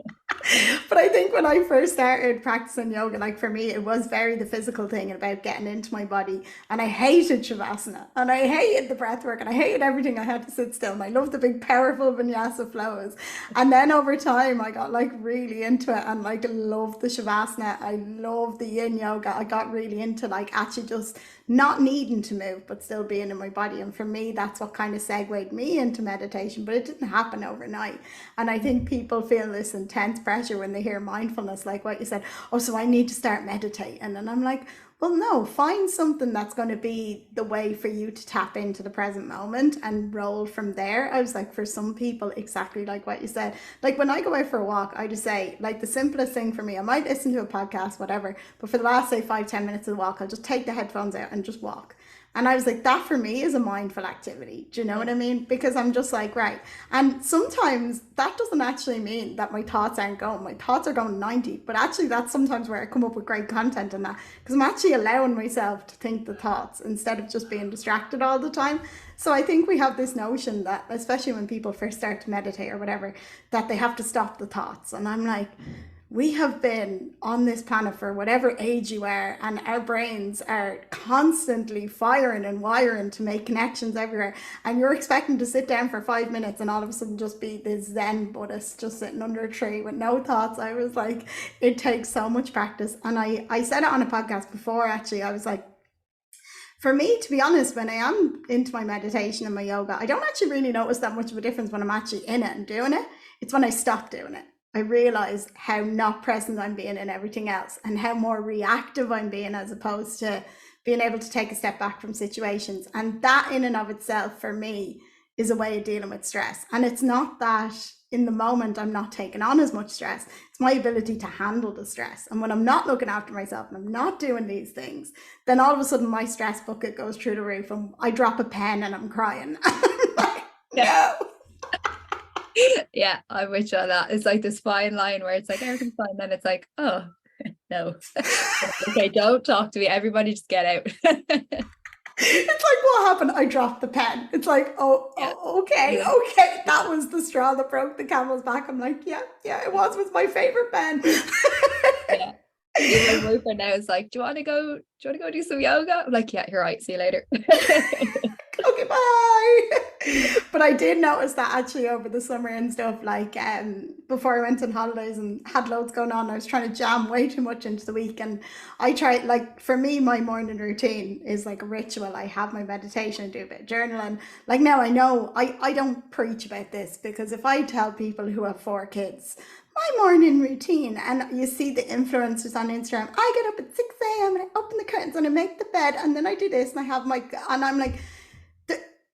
But I think when I first started practicing yoga, like for me, it was very the physical thing about getting into my body. And I hated Shavasana, and I hated the breath work, and I hated everything. I had to sit still, and I loved the big, powerful vinyasa flows. And then over time, I got like really into it and like loved the Shavasana. I loved the yin yoga. I got really into like actually just not needing to move, but still being in my body. And for me, that's what kind of segued me into meditation, but it didn't happen overnight. And I think people feel this intense pressure when they hear mindfulness, like what you said, oh, so I need to start meditating. And I'm like, well, no, find something that's going to be the way for you to tap into the present moment and roll from there. I was like, for some people, exactly like what you said, like when I go out for a walk, I just say, like, the simplest thing for me, I might listen to a podcast, whatever, but for the last, say, 5-10 minutes of the walk, I'll just take the headphones out and just walk. And I was like, that for me is a mindful activity. Do you know what I mean? Because I'm just like, right. And sometimes that doesn't actually mean that my thoughts aren't going. My thoughts are going 90. But actually, that's sometimes where I come up with great content and that. Because I'm actually allowing myself to think the thoughts instead of just being distracted all the time. So I think we have this notion that, especially when people first start to meditate or whatever, that they have to stop the thoughts. And I'm like, we have been on this planet for whatever age you are, and our brains are constantly firing and wiring to make connections everywhere. And you're expecting to sit down for 5 minutes and all of a sudden just be this Zen Buddhist just sitting under a tree with no thoughts. I was like, it takes so much practice. And I said it on a podcast before, actually. I was like, for me, to be honest, when I am into my meditation and my yoga, I don't actually really notice that much of a difference when I'm actually in it and doing it. It's when I stop doing it. I realize how not present I'm being in everything else and how more reactive I'm being as opposed to being able to take a step back from situations. And that in and of itself for me is a way of dealing with stress. And it's not that in the moment I'm not taking on as much stress. It's my ability to handle the stress. And when I'm not looking after myself and I'm not doing these things, then all of a sudden my stress bucket goes through the roof and I drop a pen and I'm crying. I'm like, no. Yeah, I'm with you on that. It's like this fine line where it's like everything's fine, then it's like, oh no. Okay, don't talk to me. Everybody just get out. It's like, what happened? I dropped the pen. It's like, okay. That was the straw that broke the camel's back. I'm like, yeah, it was my favorite pen. Yeah. My boyfriend now is like, do you want to go do some yoga? I'm like, yeah, you're right. See you later. Okay, bye. But I did notice that actually over the summer and stuff, like before I went on holidays and had loads going on, I was trying to jam way too much into the week. And I tried, like, for me, my morning routine is like a ritual. I have my meditation, do a bit of journaling. Like, now I know I don't preach about this, because if I tell people who have 4 kids my morning routine, and you see the influencers on Instagram, I get up at 6 a.m. and I open the curtains and I make the bed and then I do this and I have my, and I'm like,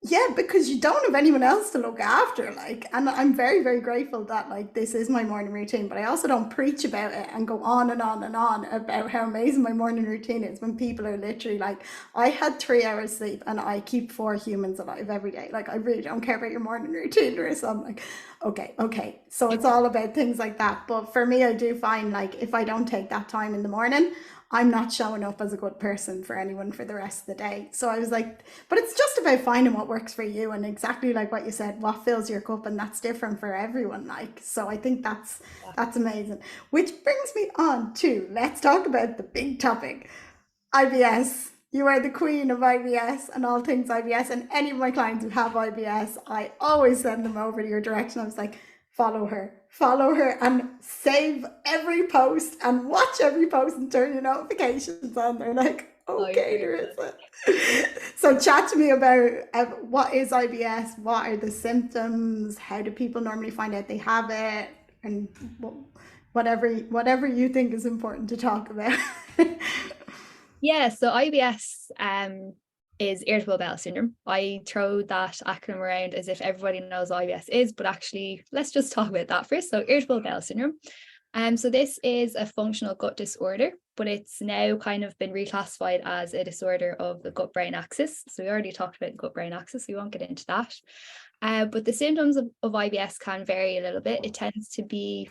yeah, because you don't have anyone else to look after, like, and I'm very, very grateful that, like, this is my morning routine, but I also don't preach about it and go on and on and on about how amazing my morning routine is when people are literally like, I had 3 hours sleep and I keep 4 humans alive every day. Like, I really don't care about your morning routine, or so I'm like, okay. So it's all about things like that. But for me, I do find, like, if I don't take that time in the morning, I'm not showing up as a good person for anyone for the rest of the day. So I was like, but it's just about finding what works for you, and exactly like what you said, what fills your cup, and that's different for everyone. Like, so I think that's amazing. Which brings me on to, let's talk about the big topic, IBS. You are the queen of IBS and all things IBS. And any of my clients who have IBS, I always send them over to your direction. I was like, follow her and save every post and watch every post and turn your notifications on. They're like, okay, there is it. So chat to me about what is IBS, what are the symptoms, how do people normally find out they have it, and whatever you think is important to talk about. Yeah, so IBS, is irritable bowel syndrome. I throw that acronym around as if everybody knows what IBS is, but actually let's just talk about that first. So irritable bowel syndrome. So this is a functional gut disorder, but it's now kind of been reclassified as a disorder of the gut-brain axis. So we already talked about the gut-brain axis, so we won't get into that. But the symptoms of IBS can vary a little bit. It tends to be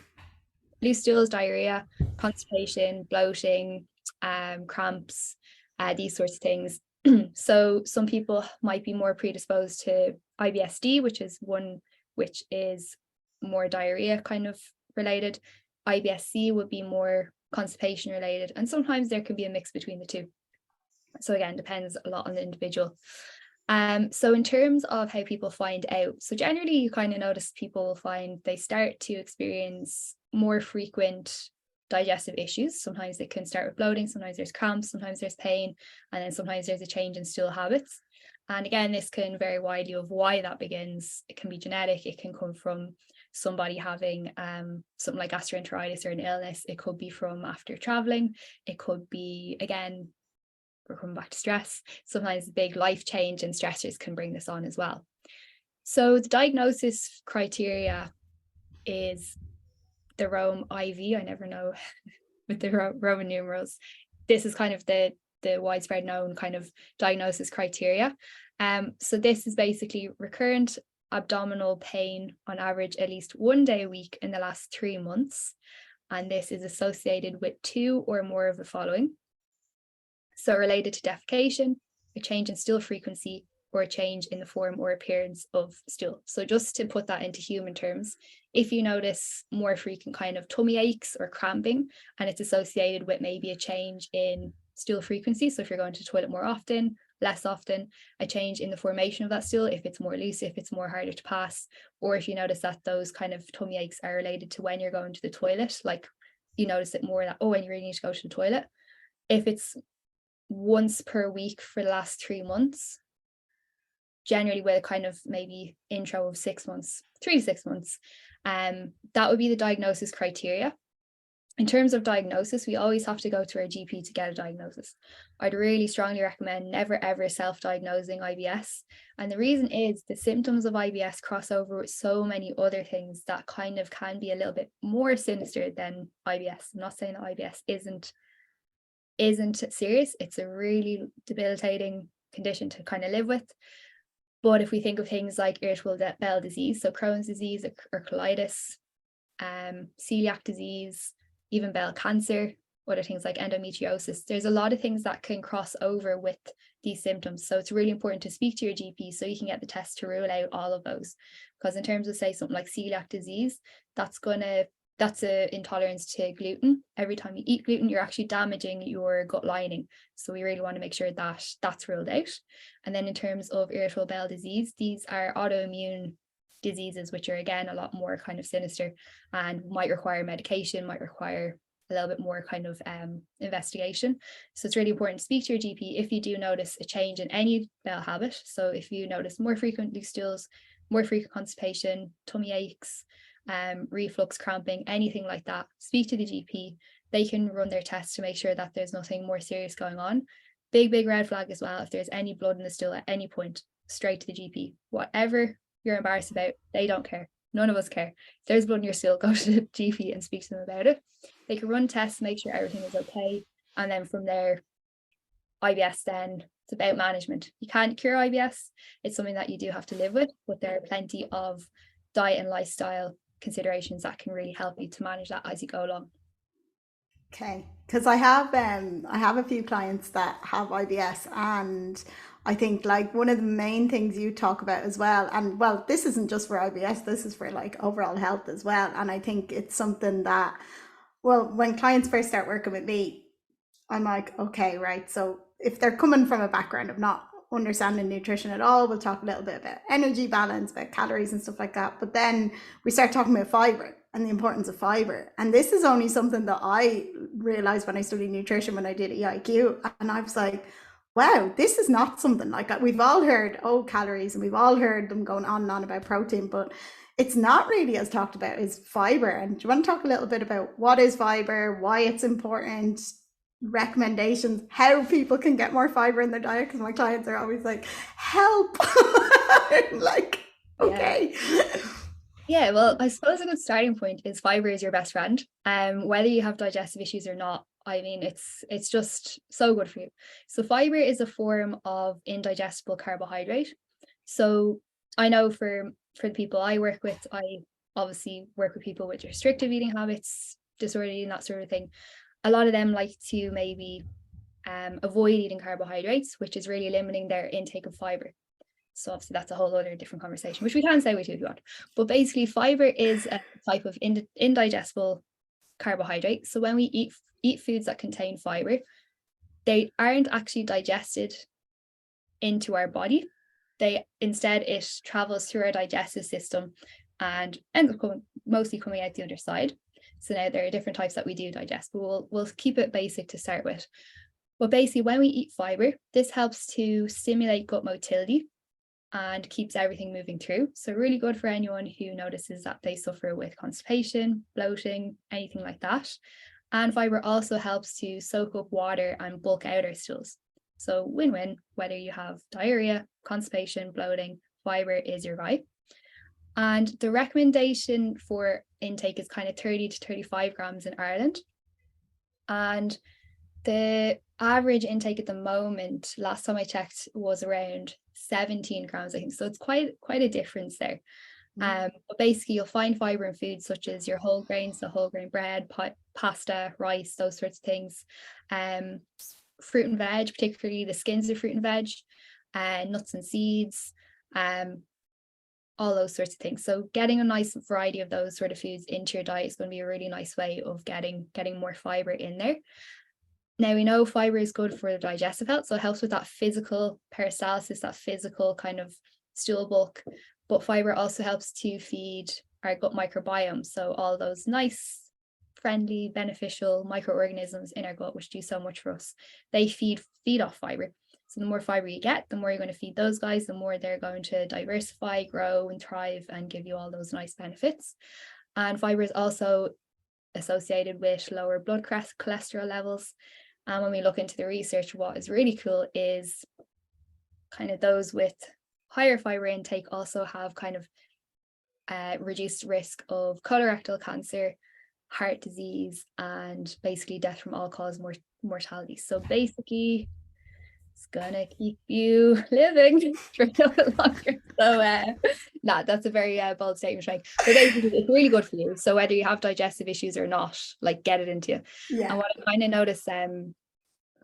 loose stools, diarrhea, constipation, bloating, cramps, these sorts of things. So some people might be more predisposed to IBS-D, which is one which is more diarrhea kind of related. IBS-C would be more constipation related, and sometimes there can be a mix between the two. So again, depends a lot on the individual. So in terms of how people find out, so generally you kind of notice people find they start to experience more frequent digestive issues. Sometimes they can start with bloating, sometimes there's cramps, sometimes there's pain, and then sometimes there's a change in stool habits. And again, this can vary widely of why that begins. It can be genetic, it can come from somebody having something like gastroenteritis or an illness. It could be from after traveling. It could be, again, we're coming back to stress. Sometimes big life change and stressors can bring this on as well. So the diagnosis criteria is the Rome IV. I never know with the Roman numerals. This is kind of the widespread known kind of diagnosis criteria. So this is basically recurrent abdominal pain on average at least 1 day a week in the last 3 months. And this is associated with 2 or more of the following. So related to defecation, a change in stool frequency, or a change in the form or appearance of stool. So just to put that into human terms, if you notice more frequent kind of tummy aches or cramping, and it's associated with maybe a change in stool frequency, so if you're going to the toilet more often, less often, a change in the formation of that stool, if it's more loose, if it's more harder to pass, or if you notice that those kind of tummy aches are related to when you're going to the toilet, like you notice it more that, oh, when you really need to go to the toilet. If it's once per week for the last 3 months, generally with a kind of maybe intro of 6 months, 3 to 6 months, that would be the diagnosis criteria. In terms of diagnosis, we always have to go to our GP to get a diagnosis. I'd really strongly recommend never ever self-diagnosing IBS. And the reason is the symptoms of IBS cross over with so many other things that kind of can be a little bit more sinister than IBS. I'm not saying that IBS isn't serious. It's a really debilitating condition to kind of live with. But if we think of things like irritable bowel disease, so Crohn's disease or colitis, celiac disease, even bowel cancer, other things like endometriosis, there's a lot of things that can cross over with these symptoms. So it's really important to speak to your GP so you can get the test to rule out all of those. Because in terms of, say, something like celiac disease, that's an intolerance to gluten. Every time you eat gluten, you're actually damaging your gut lining. So we really want to make sure that that's ruled out. And then in terms of irritable bowel disease, these are autoimmune diseases, which are again a lot more kind of sinister and might require medication, might require a little bit more kind of investigation. So it's really important to speak to your GP if you do notice a change in any bowel habit. So if you notice more frequent loose stools, more frequent constipation, tummy aches, reflux, cramping, anything like that, speak to the GP. They can run their tests to make sure that there's nothing more serious going on. Big red flag as well. If there's any blood in the stool at any point, straight to the GP. Whatever you're embarrassed about, they don't care. None of us care. If there's blood in your stool, go to the GP and speak to them about it. They can run tests, make sure everything is okay. And then from there, IBS then, it's about management. You can't cure IBS. It's something that you do have to live with, but there are plenty of diet and lifestyle considerations that can really help you to manage that as you go along. Okay, because I have a few clients that have IBS, and I think like one of the main things you talk about as well, and well, this isn't just for IBS, this is for like overall health as well. And I think it's something that, well, when clients first start working with me, I'm like, okay, right. So if they're coming from a background of not understanding nutrition at all, we'll talk a little bit about energy balance, about calories and stuff like that. But then we start talking about fiber and the importance of fiber. And this is only something that I realized when I studied nutrition, when I did EIQ. And I was like, wow, this is not something like that. We've all heard, oh, calories, and we've all heard them going on and on about protein, but it's not really as talked about is fiber. And do you want to talk a little bit about what is fiber, why it's important? recommendations how people can get more fiber in their diet, because my clients are always like, help. I'm like, Yeah. okay. Yeah, well, I suppose a good starting point is fiber is your best friend. Whether you have digestive issues or not, I mean, it's just so good for you. So fiber is a form of indigestible carbohydrate. So I know for the people I work with, I obviously work with people with restrictive eating habits, disordered eating, that sort of thing. A lot of them like to maybe avoid eating carbohydrates, which is really limiting their intake of fiber. So obviously that's a whole other different conversation, which we can segue to if you want. But basically, fiber is a type of indigestible carbohydrate. So when we eat foods that contain fiber, they aren't actually digested into our body. Instead, it travels through our digestive system and ends up mostly coming out the other side. So now there are different types that we do digest, but we'll keep it basic to start with. But basically, when we eat fiber, this helps to stimulate gut motility and keeps everything moving through. So really good for anyone who notices that they suffer with constipation, bloating, anything like that. And fiber also helps to soak up water and bulk out our stools. So win-win, whether you have diarrhea, constipation, bloating, fiber is your guy. And the recommendation for intake is kind of 30 to 35 grams in Ireland. And the average intake at the moment, last time I checked, was around 17 grams, I think. So it's quite a difference there. But basically, you'll find fiber in foods such as your whole grains, the whole grain bread, pasta, rice, those sorts of things. Fruit and veg, particularly the skins of fruit and veg, nuts and seeds, all those sorts of things. So getting a nice variety of those sort of foods into your diet is going to be a really nice way of getting more fiber in there. Now we know fiber is good for the digestive health, so it helps with that physical peristalsis, that physical kind of stool bulk. But fiber also helps to feed our gut microbiome. So all those nice, friendly, beneficial microorganisms in our gut, which do so much for us, they feed off fiber. So the more fiber you get, the more you're going to feed those guys, the more they're going to diversify, grow, and thrive and give you all those nice benefits. And fiber is also associated with lower blood cholesterol levels. And when we look into the research, what is really cool is kind of those with higher fiber intake also have kind of reduced risk of colorectal cancer, heart disease, and basically death from all-cause mortality. So basically, it's gonna keep you living for a little longer. So that's a very bold statement, right? But basically, it's really good for you. So whether you have digestive issues or not, like, get it into you. Yeah. And what I kind of notice,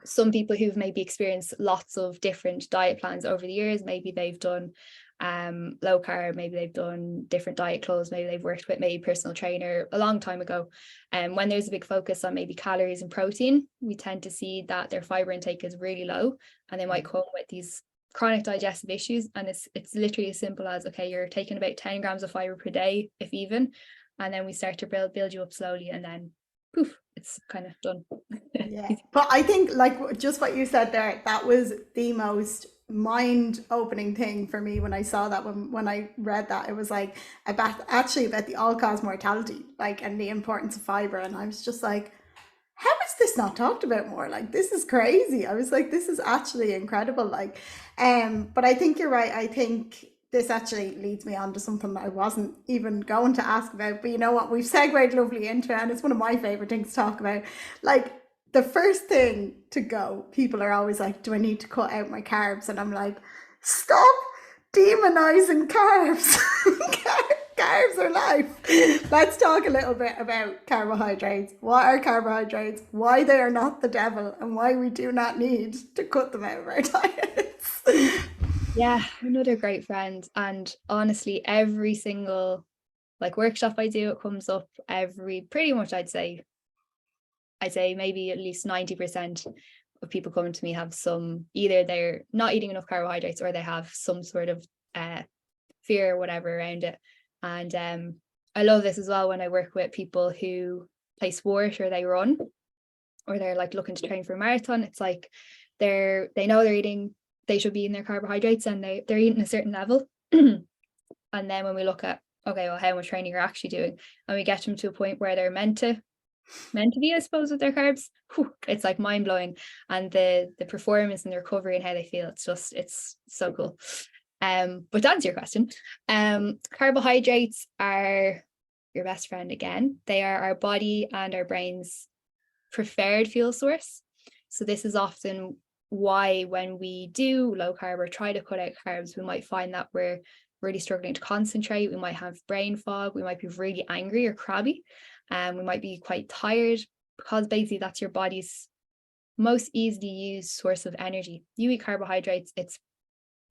some people who've maybe experienced lots of different diet plans over the years, maybe they've done low carb, maybe they've done different diet clothes, maybe they've worked with maybe personal trainer a long time ago, and when there's a big focus on maybe calories and protein, we tend to see that their fiber intake is really low, and they might come with these chronic digestive issues. And it's literally as simple as, okay, you're taking about 10 grams of fiber per day, if even, and then we start to build you up slowly, and then poof, it's kind of done. Yeah. But I think, like, just what you said there, that was the most mind-opening thing for me when I saw that. When I read that, it was like about the all-cause mortality, like, and the importance of fiber. And I was just like, how is this not talked about more? Like, this is crazy. I was like, this is actually incredible. Like, but I think you're right. I think this actually leads me on to something that I wasn't even going to ask about. But you know what? We've segued lovely into it, and it's one of my favorite things to talk about. Like, the first thing to go, people are always like, do I need to cut out my carbs? And I'm like, stop demonizing carbs. Carbs are life. Let's talk a little bit about carbohydrates. What are carbohydrates? Why they are not the devil, and why we do not need to cut them out of our diets. Yeah, another great friend. And honestly, every single like workshop I do, it comes up pretty much, I'd say maybe at least 90% of people coming to me have either they're not eating enough carbohydrates, or they have some sort of fear or whatever around it. And I love this as well when I work with people who play sport, or they run, or they're like looking to train for a marathon. It's like they know they should be eating their carbohydrates, and they're eating a certain level. And then when we look at, okay, well, how much training you're actually doing, and we get them to a point where they're meant to meant to be, I suppose, with their carbs, it's like mind-blowing. And the performance and the recovery and how they feel, it's so cool. But to answer your question, carbohydrates are your best friend again. They are our body and our brain's preferred fuel source. So this is often why when we do low carb or try to cut out carbs, we might find that we're really struggling to concentrate. We might have brain fog. We might be really angry or crabby. We might be quite tired, because basically that's your body's most easily used source of energy. You eat carbohydrates, it's,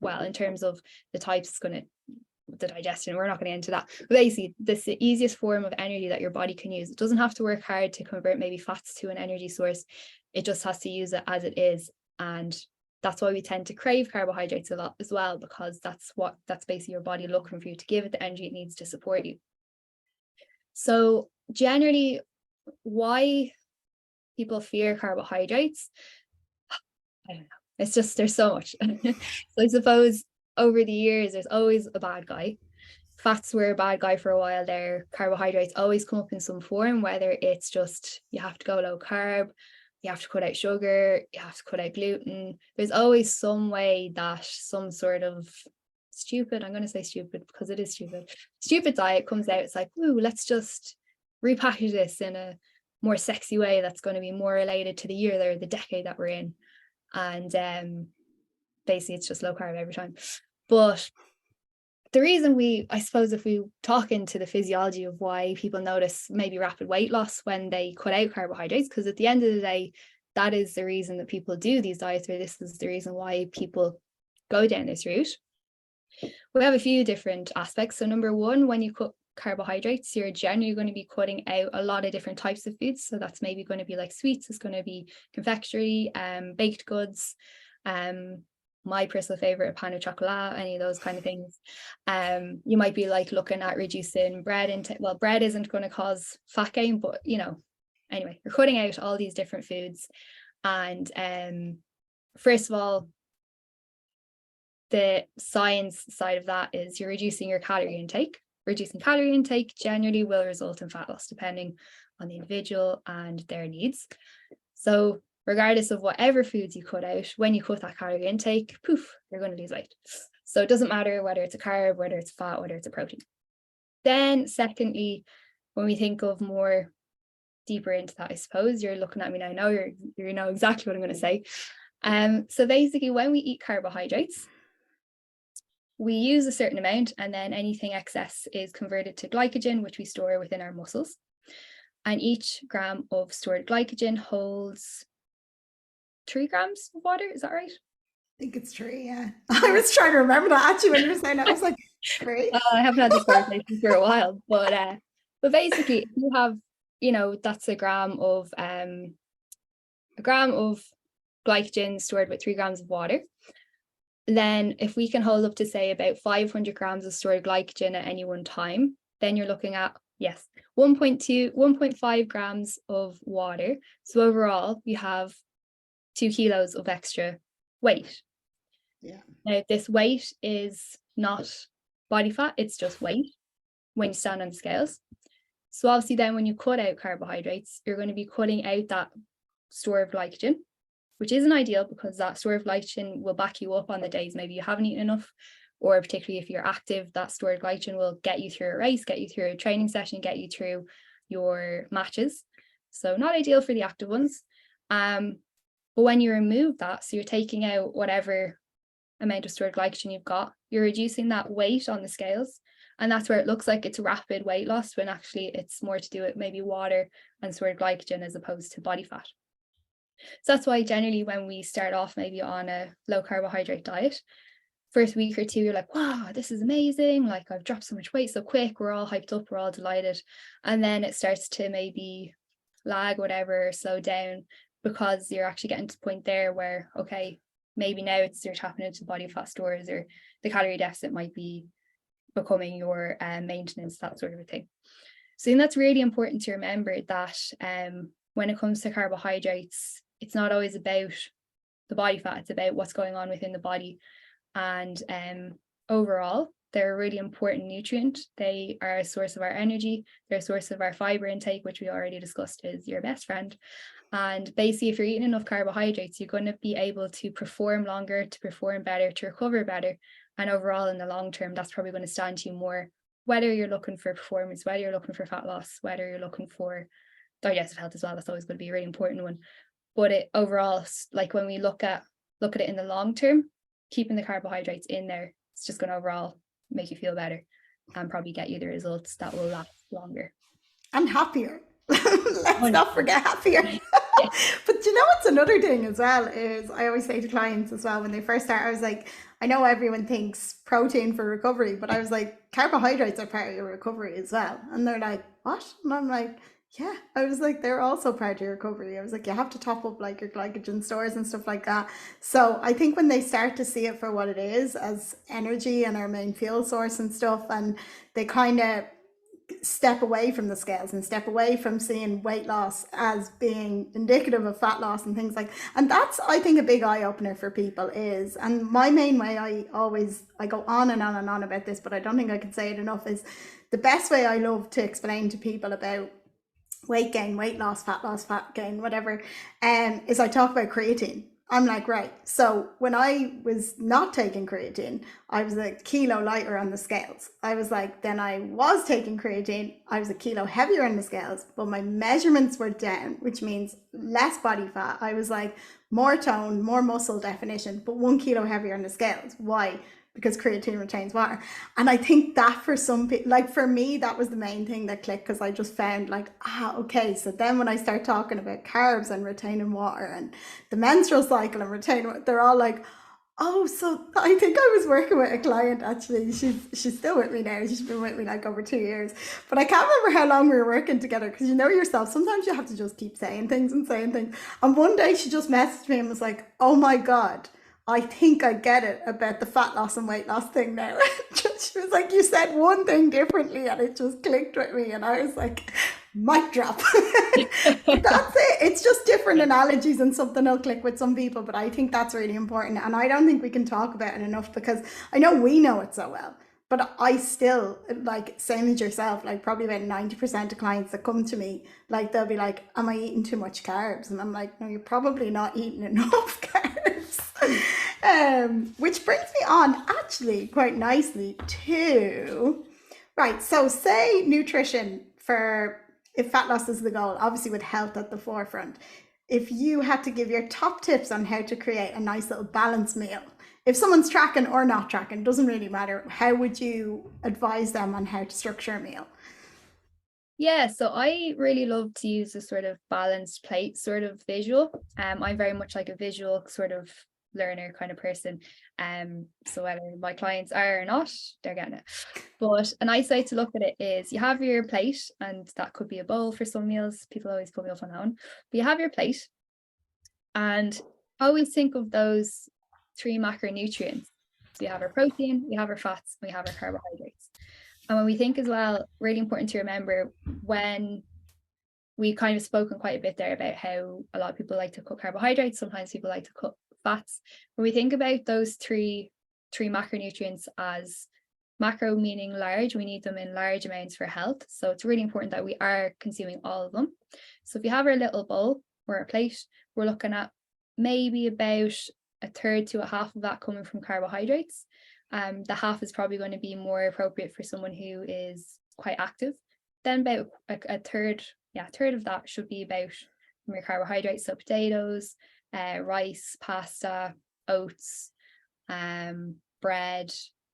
well, in terms of the types, it's going to, the digestion, we're not going to get into that. But basically, this is the easiest form of energy that your body can use. It doesn't have to work hard to convert maybe fats to an energy source. It just has to use it as it is. And that's why we tend to crave carbohydrates a lot as well, because that's basically your body looking for you to give it the energy it needs to support you. So generally, why people fear carbohydrates, I don't know. It's just, there's so much. So I suppose over the years, there's always a bad guy. Fats were a bad guy for a while there. Carbohydrates always come up in some form, whether it's just you have to go low carb, you have to cut out sugar, you have to cut out gluten. There's always some way that some sort of stupid, I'm going to say stupid because it is stupid diet comes out. It's like, ooh, let's just repackage this in a more sexy way that's going to be more related to the year or the decade that we're in. And basically it's just low carb every time. But the reason I suppose if we talk into the physiology of why people notice maybe rapid weight loss when they cut out carbohydrates, because at the end of the day, that is the reason that people do these diets, or this is the reason why people go down this route. We have a few different aspects. So number one, when you cut carbohydrates, you're generally going to be cutting out a lot of different types of foods. So that's maybe going to be like sweets, it's going to be confectionery, baked goods, my personal favorite, a pan of chocolate, any of those kind of things. You might be like looking at reducing bread intake. Well, bread isn't going to cause fat gain, but anyway, you're cutting out all these different foods. And first of all, the science side of that is you're reducing your calorie intake. Reducing calorie intake generally will result in fat loss, depending on the individual and their needs. So regardless of whatever foods you cut out, when you cut that calorie intake, poof, you're going to lose weight. So it doesn't matter whether it's a carb, whether it's fat, whether it's a protein. Then secondly, when we think of more deeper into that, I suppose you're looking at me now, I know you know exactly what I'm going to say. So basically when we eat carbohydrates, we use a certain amount, and then anything excess is converted to glycogen, which we store within our muscles. And each gram of stored glycogen holds 3 grams of water. Is that right? I think it's 3, yeah. I was trying to remember that actually when you were saying that. I was like, 3? I haven't had this conversation for a while, but basically, if you have, that's a gram of glycogen stored with 3 grams of water. Then if we can hold up to say about 500 grams of stored glycogen at any one time, then you're looking at, 1.5 grams of water. So overall, you have 2 kilos of extra weight. Yeah. Now, this weight is not body fat, it's just weight when you stand on the scales. So obviously then when you cut out carbohydrates, you're going to be cutting out that store of glycogen, which isn't ideal because that store of glycogen will back you up on the days maybe you haven't eaten enough, or particularly if you're active, that stored glycogen will get you through a race, get you through a training session, get you through your matches. So not ideal for the active ones. But when you remove that, so you're taking out whatever amount of stored glycogen you've got, you're reducing that weight on the scales. And that's where it looks like it's rapid weight loss, when actually it's more to do with maybe water and stored glycogen as opposed to body fat. So that's why generally when we start off maybe on a low carbohydrate diet, first week or two, you're like, wow, this is amazing. Like I've dropped so much weight so quick. We're all hyped up. We're all delighted. And then it starts to maybe lag, whatever, slow down, because you're actually getting to the point there where, okay, maybe now you're tapping into body fat stores, or the calorie deficit might be becoming your maintenance, that sort of a thing. So I think that's really important to remember, that when it comes to carbohydrates, it's not always about the body fat, it's about what's going on within the body. And overall, They're a really important nutrient. They are a source of our energy. They're a source of our fiber intake, which we already discussed is your best friend. And basically, if you're eating enough carbohydrates, you're going to be able to perform longer, to perform better, to recover better. And overall, in the long term, that's probably going to stand you more, whether you're looking for performance, whether you're looking for fat loss, whether you're looking for digestive health as well. That's always going to be a really important one. But it overall, like when we look at it in the long term, keeping the carbohydrates in there, it's just going to overall make you feel better and probably get you the results that will last longer. And happier. Let's not forget happier. But you know what's another thing as well is I always say to clients as well when they first start, I was like, I know everyone thinks protein for recovery, but I was like, carbohydrates are part of your recovery as well. And they're like, what? And I'm like, yeah, I was like, they're also part of your recovery. I was like, you have to top up like your glycogen stores and stuff like that. So I think when they start to see it for what it is as energy and our main fuel source and stuff, and they kind of step away from the scales and step away from seeing weight loss as being indicative of fat loss and things like, and that's, I think, a big eye opener for people is, and my main way, I go on and on and on about this, but I don't think I can say it enough, is the best way I love to explain to people about weight gain, weight loss, fat gain, whatever, is I talk about creatine. I'm like, right, so when I was not taking creatine, I was a kilo lighter on the scales. I was like, then I was taking creatine, I was a kilo heavier on the scales, but my measurements were down, which means less body fat. I was like more tone, more muscle definition, but 1 kilo heavier on the scales. Why? Because creatine retains water. And I think that for some people, like for me, that was the main thing that clicked, because I just found like, okay. So then when I start talking about carbs and retaining water and the menstrual cycle and retaining water, they're all like, oh, so I think I was working with a client actually. She's still with me now. She's been with me like over 2 years. But I can't remember how long we were working together, because you know yourself, sometimes you have to just keep saying things and saying things. And one day she just messaged me and was like, oh my God, I think I get it about the fat loss and weight loss thing now. She was like, you said one thing differently and it just clicked with me. And I was like, mic drop. But that's it. It's just different analogies and something will click with some people. But I think that's really important. And I don't think we can talk about it enough, because I know we know it so well. But I still, like, same as yourself, like probably about 90% of clients that come to me, like they'll be like, am I eating too much carbs? And I'm like, no, you're probably not eating enough carbs. Which brings me on actually quite nicely to, right, so say nutrition for, if fat loss is the goal, obviously with health at the forefront, if you had to give your top tips on how to create a nice little balanced meal, if someone's tracking or not tracking, doesn't really matter, how would you advise them on how to structure a meal? Yeah, so I really love to use a sort of balanced plate sort of visual. I'm very much like a visual sort of learner kind of person. So whether my clients are or not, they're getting it. But a nice way to look at it is you have your plate, and that could be a bowl for some meals. People always put me off on that one. But you have your plate, and always think of those 3 macronutrients. So we have our protein, we have our fats, we have our carbohydrates. And when we think as well, really important to remember, when we kind of spoken quite a bit there about how a lot of people like to cook carbohydrates, sometimes people like to cook fats. When we think about those three macronutrients as macro meaning large, we need them in large amounts for health. So it's really important that we are consuming all of them. So if you have our little bowl or a plate, we're looking at maybe about a third to a half of that coming from carbohydrates. The half is probably going to be more appropriate for someone who is quite active. Then about a third of that should be about from your carbohydrates, so potatoes, rice, pasta, oats, bread,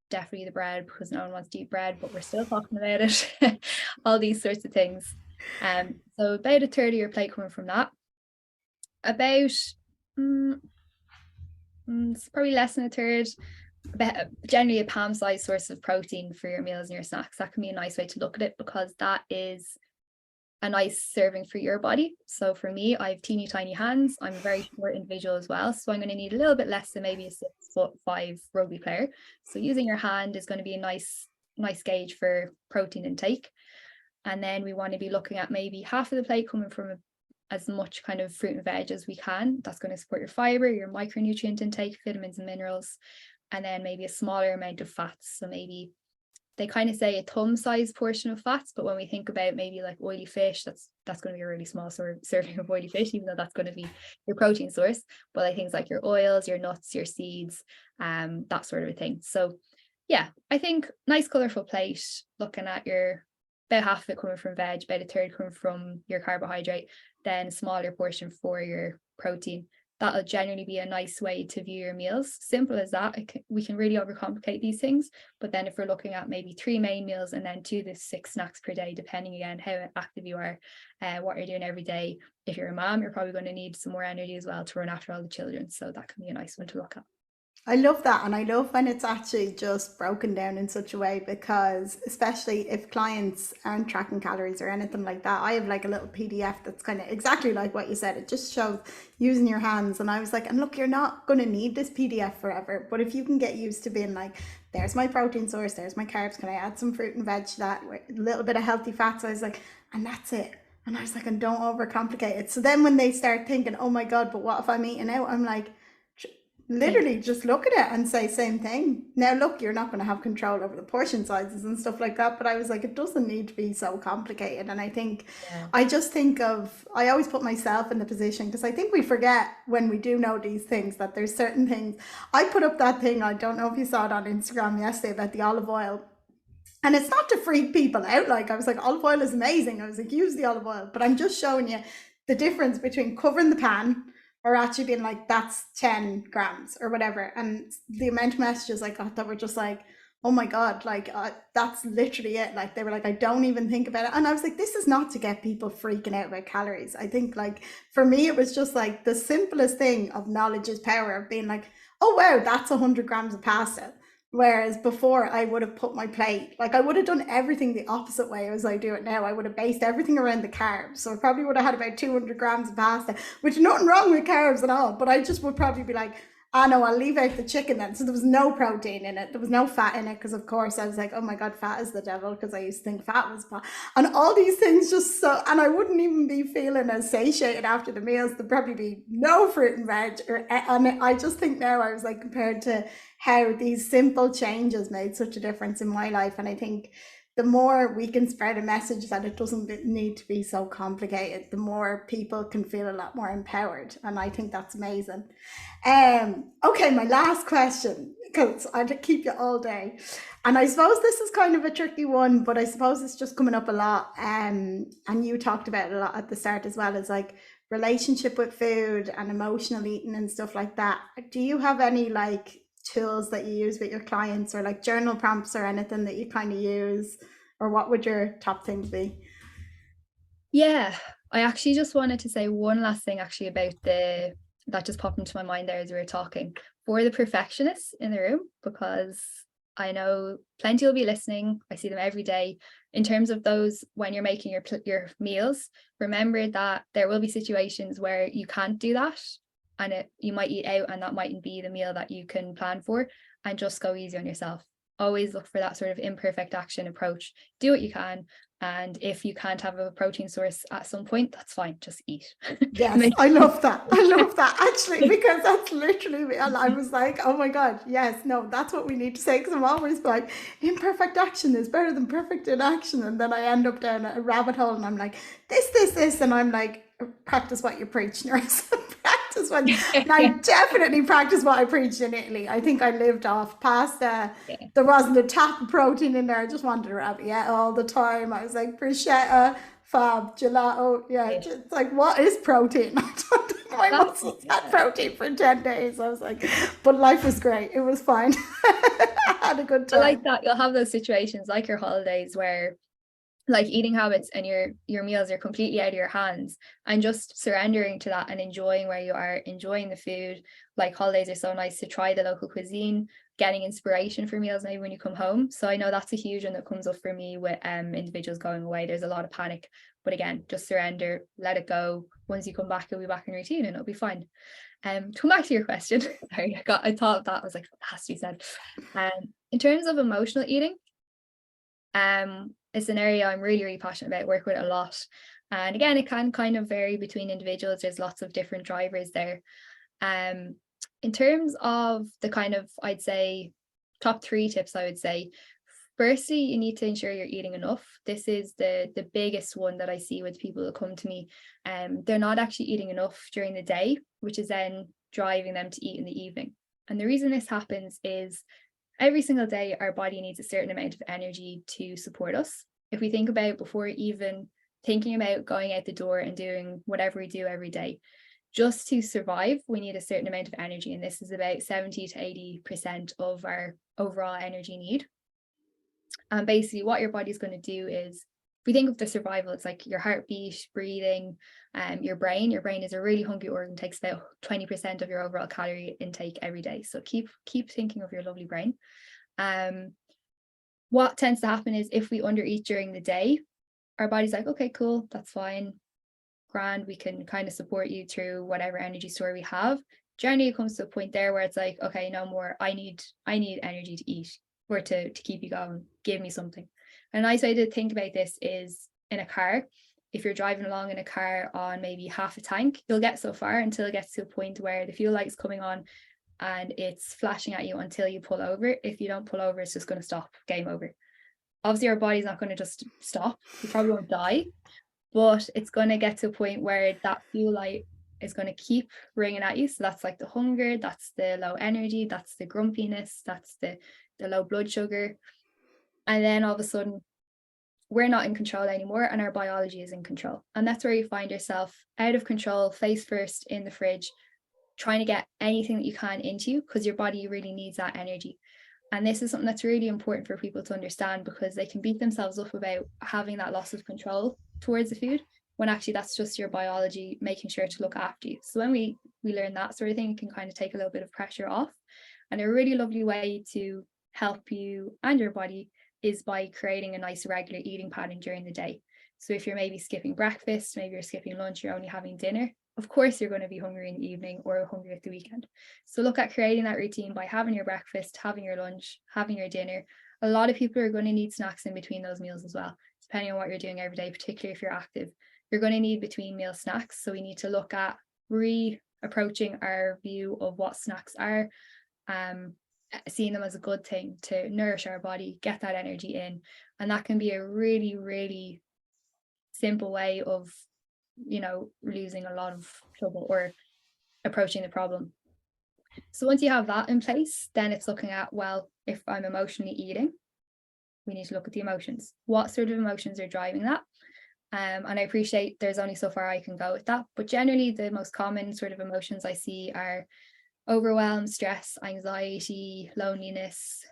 definitely the bread, because no one wants to eat bread, but we're still talking about it. All these sorts of things. So about a third of your plate coming from that. About it's probably less than a third, generally a palm-sized source of protein for your meals and your snacks. That can be a nice way to look at it, because that is a nice serving for your body. So for me, I have teeny tiny hands. I'm a very short individual as well, so I'm going to need a little bit less than maybe a 6'5" rugby player. So using your hand is going to be a nice gauge for protein intake. And then we want to be looking at maybe half of the plate coming from as much kind of fruit and veg as we can. That's going to support your fiber, your micronutrient intake, vitamins and minerals, and then maybe a smaller amount of fats. So maybe they kind of say a thumb size portion of fats, but when we think about maybe like oily fish, that's going to be a really small serving of oily fish, even though that's going to be your protein source. But like things like your oils, your nuts, your seeds, that sort of a thing. So yeah, I think nice colorful plate, looking at your about half of it coming from veg, about a third coming from your carbohydrate, then a smaller portion for your protein. That'll generally be a nice way to view your meals. Simple as that. We can really overcomplicate these things. But then if we're looking at maybe 3 main meals and then 2 to 6 snacks per day, depending again how active you are, what you're doing every day. If you're a mom, you're probably going to need some more energy as well to run after all the children. So that can be a nice one to look at. I love that. And I love when it's actually just broken down in such a way, because especially if clients aren't tracking calories or anything like that, I have like a little PDF that's kind of exactly like what you said. It just shows using your hands. And I was like, and look, you're not going to need this PDF forever. But if you can get used to being like, there's my protein source, there's my carbs, can I add some fruit and veg to that, with a little bit of healthy fats? I was like, and that's it. And I was like, and don't overcomplicate it. So then when they start thinking, oh my God, but what if I'm eating out? I'm like, literally just look at it and say same thing. Now look, you're not going to have control over the portion sizes and stuff like that, but I was like, it doesn't need to be so complicated. And I think I just think of, I always put myself in the position, because I think we forget when we do know these things that there's certain things. I put up that thing, I don't know if you saw it on Instagram yesterday, about the olive oil. And it's not to freak people out. Like, I was like, olive oil is amazing. I was like, use the olive oil. But I'm just showing you the difference between covering the pan or actually being like, that's 10 grams or whatever. And the amount of messages I got that were just like, oh my God, like that's literally it. Like they were like, I don't even think about it. And I was like, this is not to get people freaking out about calories. I think like for me, it was just like the simplest thing of knowledge is power, of being like, oh wow, that's 100 grams of pasta. Whereas before I would have put my plate, like I would have done everything the opposite way as I do it now. I would have based everything around the carbs. So I probably would have had about 200 grams of pasta, which nothing wrong with carbs at all. But I just would probably be like, ah, no, I'll leave out the chicken then. So there was no protein in it. There was no fat in it. Because of course I was like, oh my God, fat is the devil. Because I used to think fat was bad. And all these things just so, and I wouldn't even be feeling as satiated after the meals. There'd probably be no fruit and veg. And I just think now I was like, compared to how these simple changes made such a difference in my life. And I think the more we can spread a message that it doesn't need to be so complicated, the more people can feel a lot more empowered. And I think that's amazing. Okay, my last question, because I'd keep you all day. And I suppose this is kind of a tricky one, but I suppose it's just coming up a lot. And you talked about it a lot at the start as well, as like relationship with food and emotional eating and stuff like that. Do you have any like tools that you use with your clients, or like journal prompts or anything that you kind of use, or what would your top things be? Yeah, I actually just wanted to say one last thing actually about that just popped into my mind there as we were talking, for the perfectionists in the room, because I know plenty will be listening. I see them every day. In terms of those, when you're making your meals, remember that there will be situations where you can't do that, and you might eat out and that mightn't be the meal that you can plan for, and just go easy on yourself. Always look for that sort of imperfect action approach. Do what you can. And if you can't have a protein source at some point, that's fine. Just eat. Yes, I love that. I love that actually, because that's literally me. And I was like, oh my God, yes, no, that's what we need to say. Because I'm always like, imperfect action is better than perfect inaction. And then I end up down a rabbit hole and I'm like, this. And I'm like, practice what you preach, nurse. Practice what, and I definitely practice what I preached in Italy. I think I lived off pasta. Yeah. There wasn't a tap of protein in there. I just wanted a ravioli all the time. I was like, bruschetta, fab, gelato. Yeah, it's like, what is protein? I don't think my muscles had protein for 10 days. I was like, but life was great. It was fine. I had a good time. I like that. You'll have those situations like your holidays where like eating habits and your meals are completely out of your hands, and just surrendering to that and enjoying where you are, enjoying the food. Like holidays are so nice to try the local cuisine, getting inspiration for meals maybe when you come home. So I know that's a huge one that comes up for me with individuals going away. There's a lot of panic, but again, just surrender, let it go. Once you come back, you'll be back in routine and it'll be fine. To come back to your question, sorry, I thought of that. I was like, that has to be said. In terms of emotional eating, it's an area I'm really, really passionate about, work with a lot. And again, it can kind of vary between individuals. There's lots of different drivers there. In terms of the kind of, I'd say, top 3 tips, I would say, Firstly, you need to ensure you're eating enough. This is the biggest one that I see with people that come to me. They're not actually eating enough during the day, which is then driving them to eat in the evening. And the reason this happens is every single day, our body needs a certain amount of energy to support us. If we think about before even thinking about going out the door and doing whatever we do every day, just to survive, we need a certain amount of energy. And this is about 70 to 80% of our overall energy need. And basically, what your body's going to do is, if we think of the survival, it's like your heartbeat, breathing, your brain. Your brain is a really hungry organ, takes about 20% of your overall calorie intake every day. So keep thinking of your lovely brain. What tends to happen is if we undereat during the day, our body's like, okay, cool, that's fine, grand, we can kind of support you through whatever energy store we have. Generally, it comes to a point there where it's like, okay, no more, I need energy to eat or to keep you going, give me something. And a nice way to think about this is in a car. If you're driving along in a car on maybe half a tank, you'll get so far until it gets to a point where the fuel light is coming on and it's flashing at you until you pull over. If you don't pull over, it's just going to stop, game over. Obviously, our body's not going to just stop. You probably won't die, but it's going to get to a point where that fuel light is going to keep ringing at you. So that's like the hunger, that's the low energy, that's the grumpiness, that's the low blood sugar. And then all of a sudden, we're not in control anymore and our biology is in control. And that's where you find yourself out of control, face first in the fridge, trying to get anything that you can into you because your body really needs that energy. And this is something that's really important for people to understand because they can beat themselves up about having that loss of control towards the food when actually that's just your biology making sure to look after you. So when we learn that sort of thing, it can kind of take a little bit of pressure off. And a really lovely way to help you and your body is by creating a nice regular eating pattern during the day. So if you're maybe skipping breakfast, maybe you're skipping lunch, you're only having dinner, of course you're going to be hungry in the evening or hungry at the weekend. So look at creating that routine by having your breakfast, having your lunch, having your dinner. A lot of people are going to need snacks in between those meals as well, depending on what you're doing every day, particularly if you're active. You're going to need between meal snacks. So we need to look at re-approaching our view of what snacks are, seeing them as a good thing to nourish our body, get that energy in. And that can be a really, really simple way of, losing a lot of trouble or approaching the problem. So once you have that in place, then it's looking at, well, if I'm emotionally eating, we need to look at the emotions. What sort of emotions are driving that? And I appreciate there's only so far I can go with that. But generally, the most common sort of emotions I see are overwhelm, stress, anxiety, loneliness,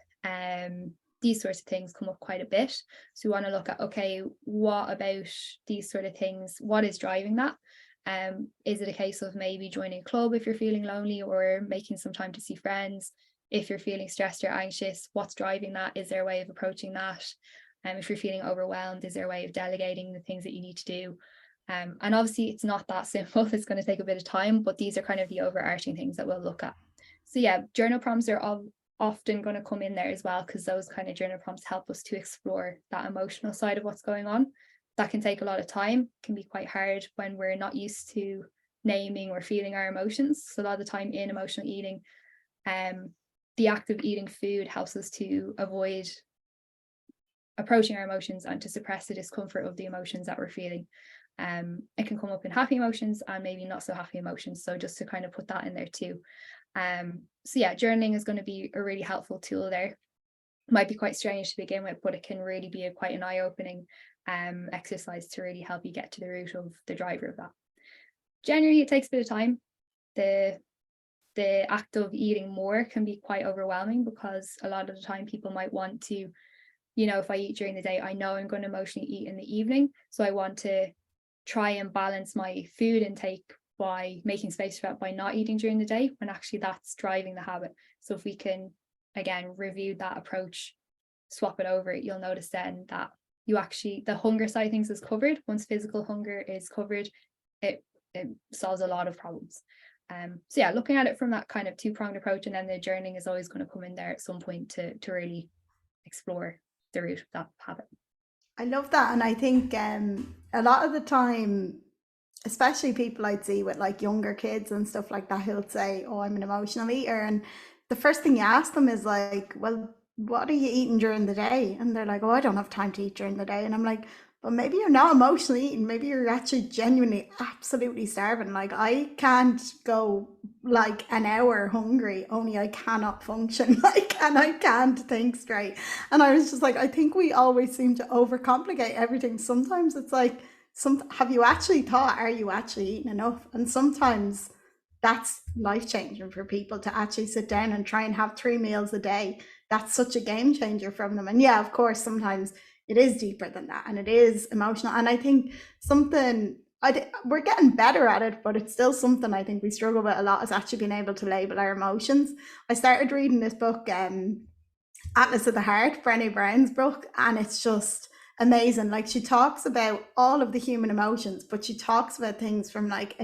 these sorts of things come up quite a bit. So we want to look at, okay, what about these sort of things? What is driving that? Is it a case of maybe joining a club if you're feeling lonely or making some time to see friends? If you're feeling stressed or anxious, what's driving that? Is there a way of approaching that? If you're feeling overwhelmed, is there a way of delegating the things that you need to do? And obviously it's not that simple. It's going to take a bit of time, but these are kind of the overarching things that we'll look at. So yeah, journal prompts are often going to come in there as well, because those kind of journal prompts help us to explore that emotional side of what's going on. That can take a lot of time, can be quite hard when we're not used to naming or feeling our emotions. So a lot of the time in emotional eating, the act of eating food helps us to avoid approaching our emotions and to suppress the discomfort of the emotions that we're feeling. It can come up in happy emotions and maybe not so happy emotions. So just to kind of put that in there too. So yeah, journaling is going to be a really helpful tool there. It might be quite strange to begin with, but it can really be quite an eye-opening exercise to really help you get to the root of the driver of that. Generally, it takes a bit of time. The act of eating more can be quite overwhelming because a lot of the time people might want to, if I eat during the day, I know I'm going to emotionally eat in the evening. So I want to try and balance my food intake by making space for that by not eating during the day, when actually that's driving the habit. So if we can, again, review that approach, swap it over, you'll notice then that the hunger side of things is covered. Once physical hunger is covered, it solves a lot of problems. So yeah, looking at it from that kind of two-pronged approach, and then the journaling is always going to come in there at some point to really explore the root of that habit. I love that. And I think a lot of the time, especially people I'd see with like younger kids and stuff like that, who'll say, oh, I'm an emotional eater. And the first thing you ask them is like, well, what are you eating during the day? And they're like, oh, I don't have time to eat during the day. And I'm like, but maybe you're not emotionally eating. Maybe you're actually genuinely absolutely starving. Like I can't go like an hour hungry, only I cannot function. Like, and I can't think straight. And I was just like, I think we always seem to overcomplicate everything. Sometimes it's like, have you actually thought, are you actually eating enough? And sometimes that's life changing for people to actually sit down and try and have 3 meals a day. That's such a game changer from them. And yeah, of course, sometimes it is deeper than that and it is emotional. And I think something we're getting better at it, but it's still something I think we struggle with a lot, is actually being able to label our emotions. I started reading this book, Atlas of the Heart, Brené Brown's book, and it's just amazing. Like she talks about all of the human emotions, but she talks about things from like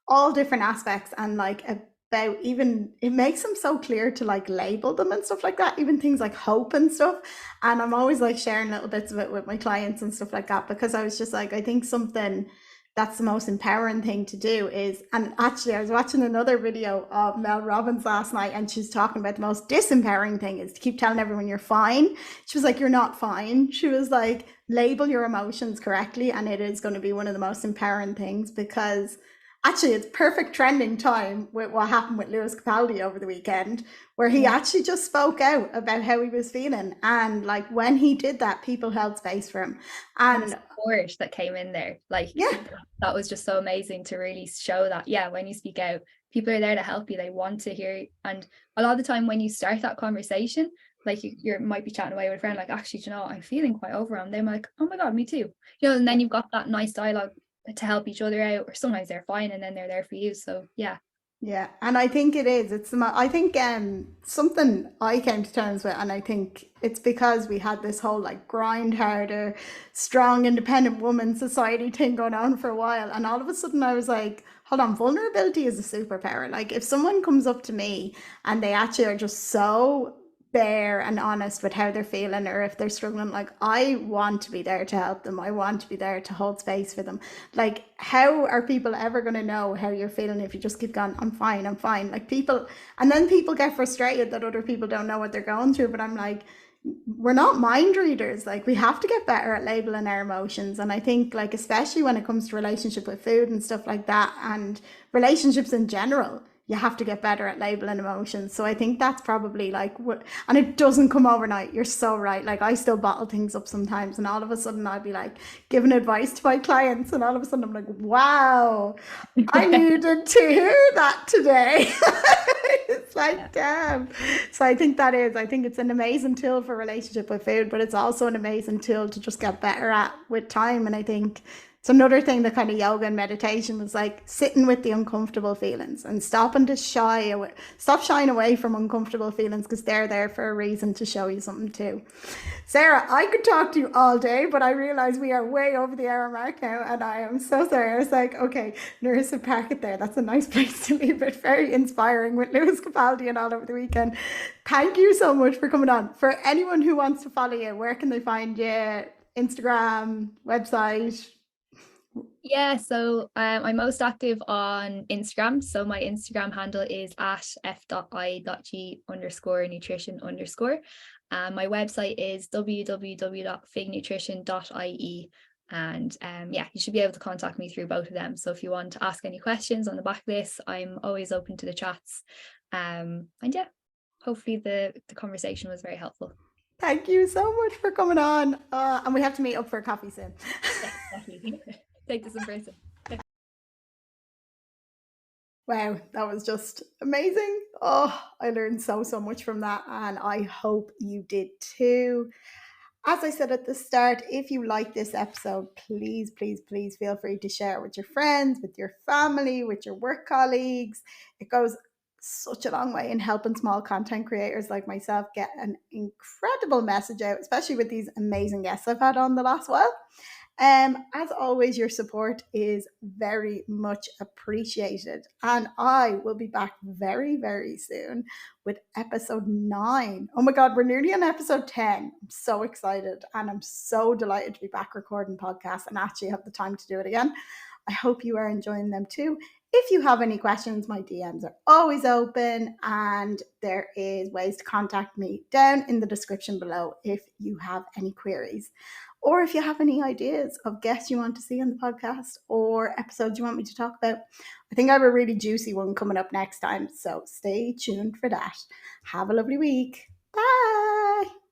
all different aspects, and like about, even it makes them so clear to like label them and stuff like that, even things like hope and stuff. And I'm always like sharing little bits of it with my clients and stuff like that, because I was just like, I think something that's the most empowering thing to do is, and actually I was watching another video of Mel Robbins last night, and she's talking about the most disempowering thing is to keep telling everyone you're fine. She was like, you're not fine. She was like, label your emotions correctly and it is going to be one of the most empowering things. Because actually it's perfect trending time with what happened with Lewis Capaldi over the weekend, where he actually just spoke out about how he was feeling, and like when he did that, people held space for him. And support that came in there, like yeah, that was just so amazing to really show that, yeah, when you speak out, people are there to help you, they want to hear you. And a lot of the time when you start that conversation, like you might be chatting away with a friend, like, actually, you know, I'm feeling quite overwhelmed. They're like, oh my god, me too, you know. And then you've got that nice dialogue to help each other out, or sometimes they're fine and then they're there for you. So yeah. Yeah, and I think it is. I think something I came to terms with, and I think it's because we had this whole like grind harder, strong, independent woman society thing going on for a while, and all of a sudden I was like, hold on, vulnerability is a superpower. Like if someone comes up to me and they actually are just so bare and honest with how they're feeling, or if they're struggling, like I want to be there to help them. I want to be there to hold space for them. Like how are people ever going to know how you're feeling if you just keep going, I'm fine, I'm fine? Like people, and then people get frustrated that other people don't know what they're going through. But I'm like, we're not mind readers. Like we have to get better at labeling our emotions. And I think like especially when it comes to relationship with food and stuff like that, and relationships in general, you have to get better at labeling emotions. So I think that's probably like what, and it doesn't come overnight. You're so right. Like I still bottle things up sometimes, and all of a sudden I'll be like giving advice to my clients, and all of a sudden I'm like, wow, I needed to hear that today. It's like, damn. So I think I think it's an amazing tool for relationship with food, but it's also an amazing tool to just get better at with time. And I think it's another thing that kind of yoga and meditation was like, sitting with the uncomfortable feelings and stop shying away from uncomfortable feelings, because they're there for a reason, to show you something too. Sarah, I could talk to you all day, but I realize we are way over the hour mark now, and I am so sorry. I was like, okay, Narissa, park it there. That's a nice place to leave it. Very inspiring with Lewis Capaldi and all over the weekend. Thank you so much for coming on. For anyone who wants to follow you, where can they find you? Instagram, website? Yeah, so I'm most active on Instagram. So my Instagram handle is at f.i.g_nutrition_. My website is www.fignutrition.ie. And yeah, you should be able to contact me through both of them. So if you want to ask any questions on the back of this, I'm always open to the chats. And yeah, hopefully the conversation was very helpful. Thank you so much for coming on. And we have to meet up for a coffee soon. Yeah, definitely. Take this in person. Wow, that was just amazing. Oh, I learned so much from that, and I hope you did too. As I said at the start, if you like this episode, please, please, please feel free to share it with your friends, with your family, with your work colleagues. It goes such a long way in helping small content creators like myself get an incredible message out, especially with these amazing guests I've had on the last while. As always, your support is very much appreciated. And I will be back very, very soon with episode 9. Oh my God, we're nearly on episode 10. I'm so excited, and I'm so delighted to be back recording podcasts and actually have the time to do it again. I hope you are enjoying them too. If you have any questions, my DMs are always open, and there is ways to contact me down in the description below if you have any queries. Or if you have any ideas of guests you want to see on the podcast or episodes you want me to talk about. I think I have a really juicy one coming up next time, so stay tuned for that. Have a lovely week. Bye.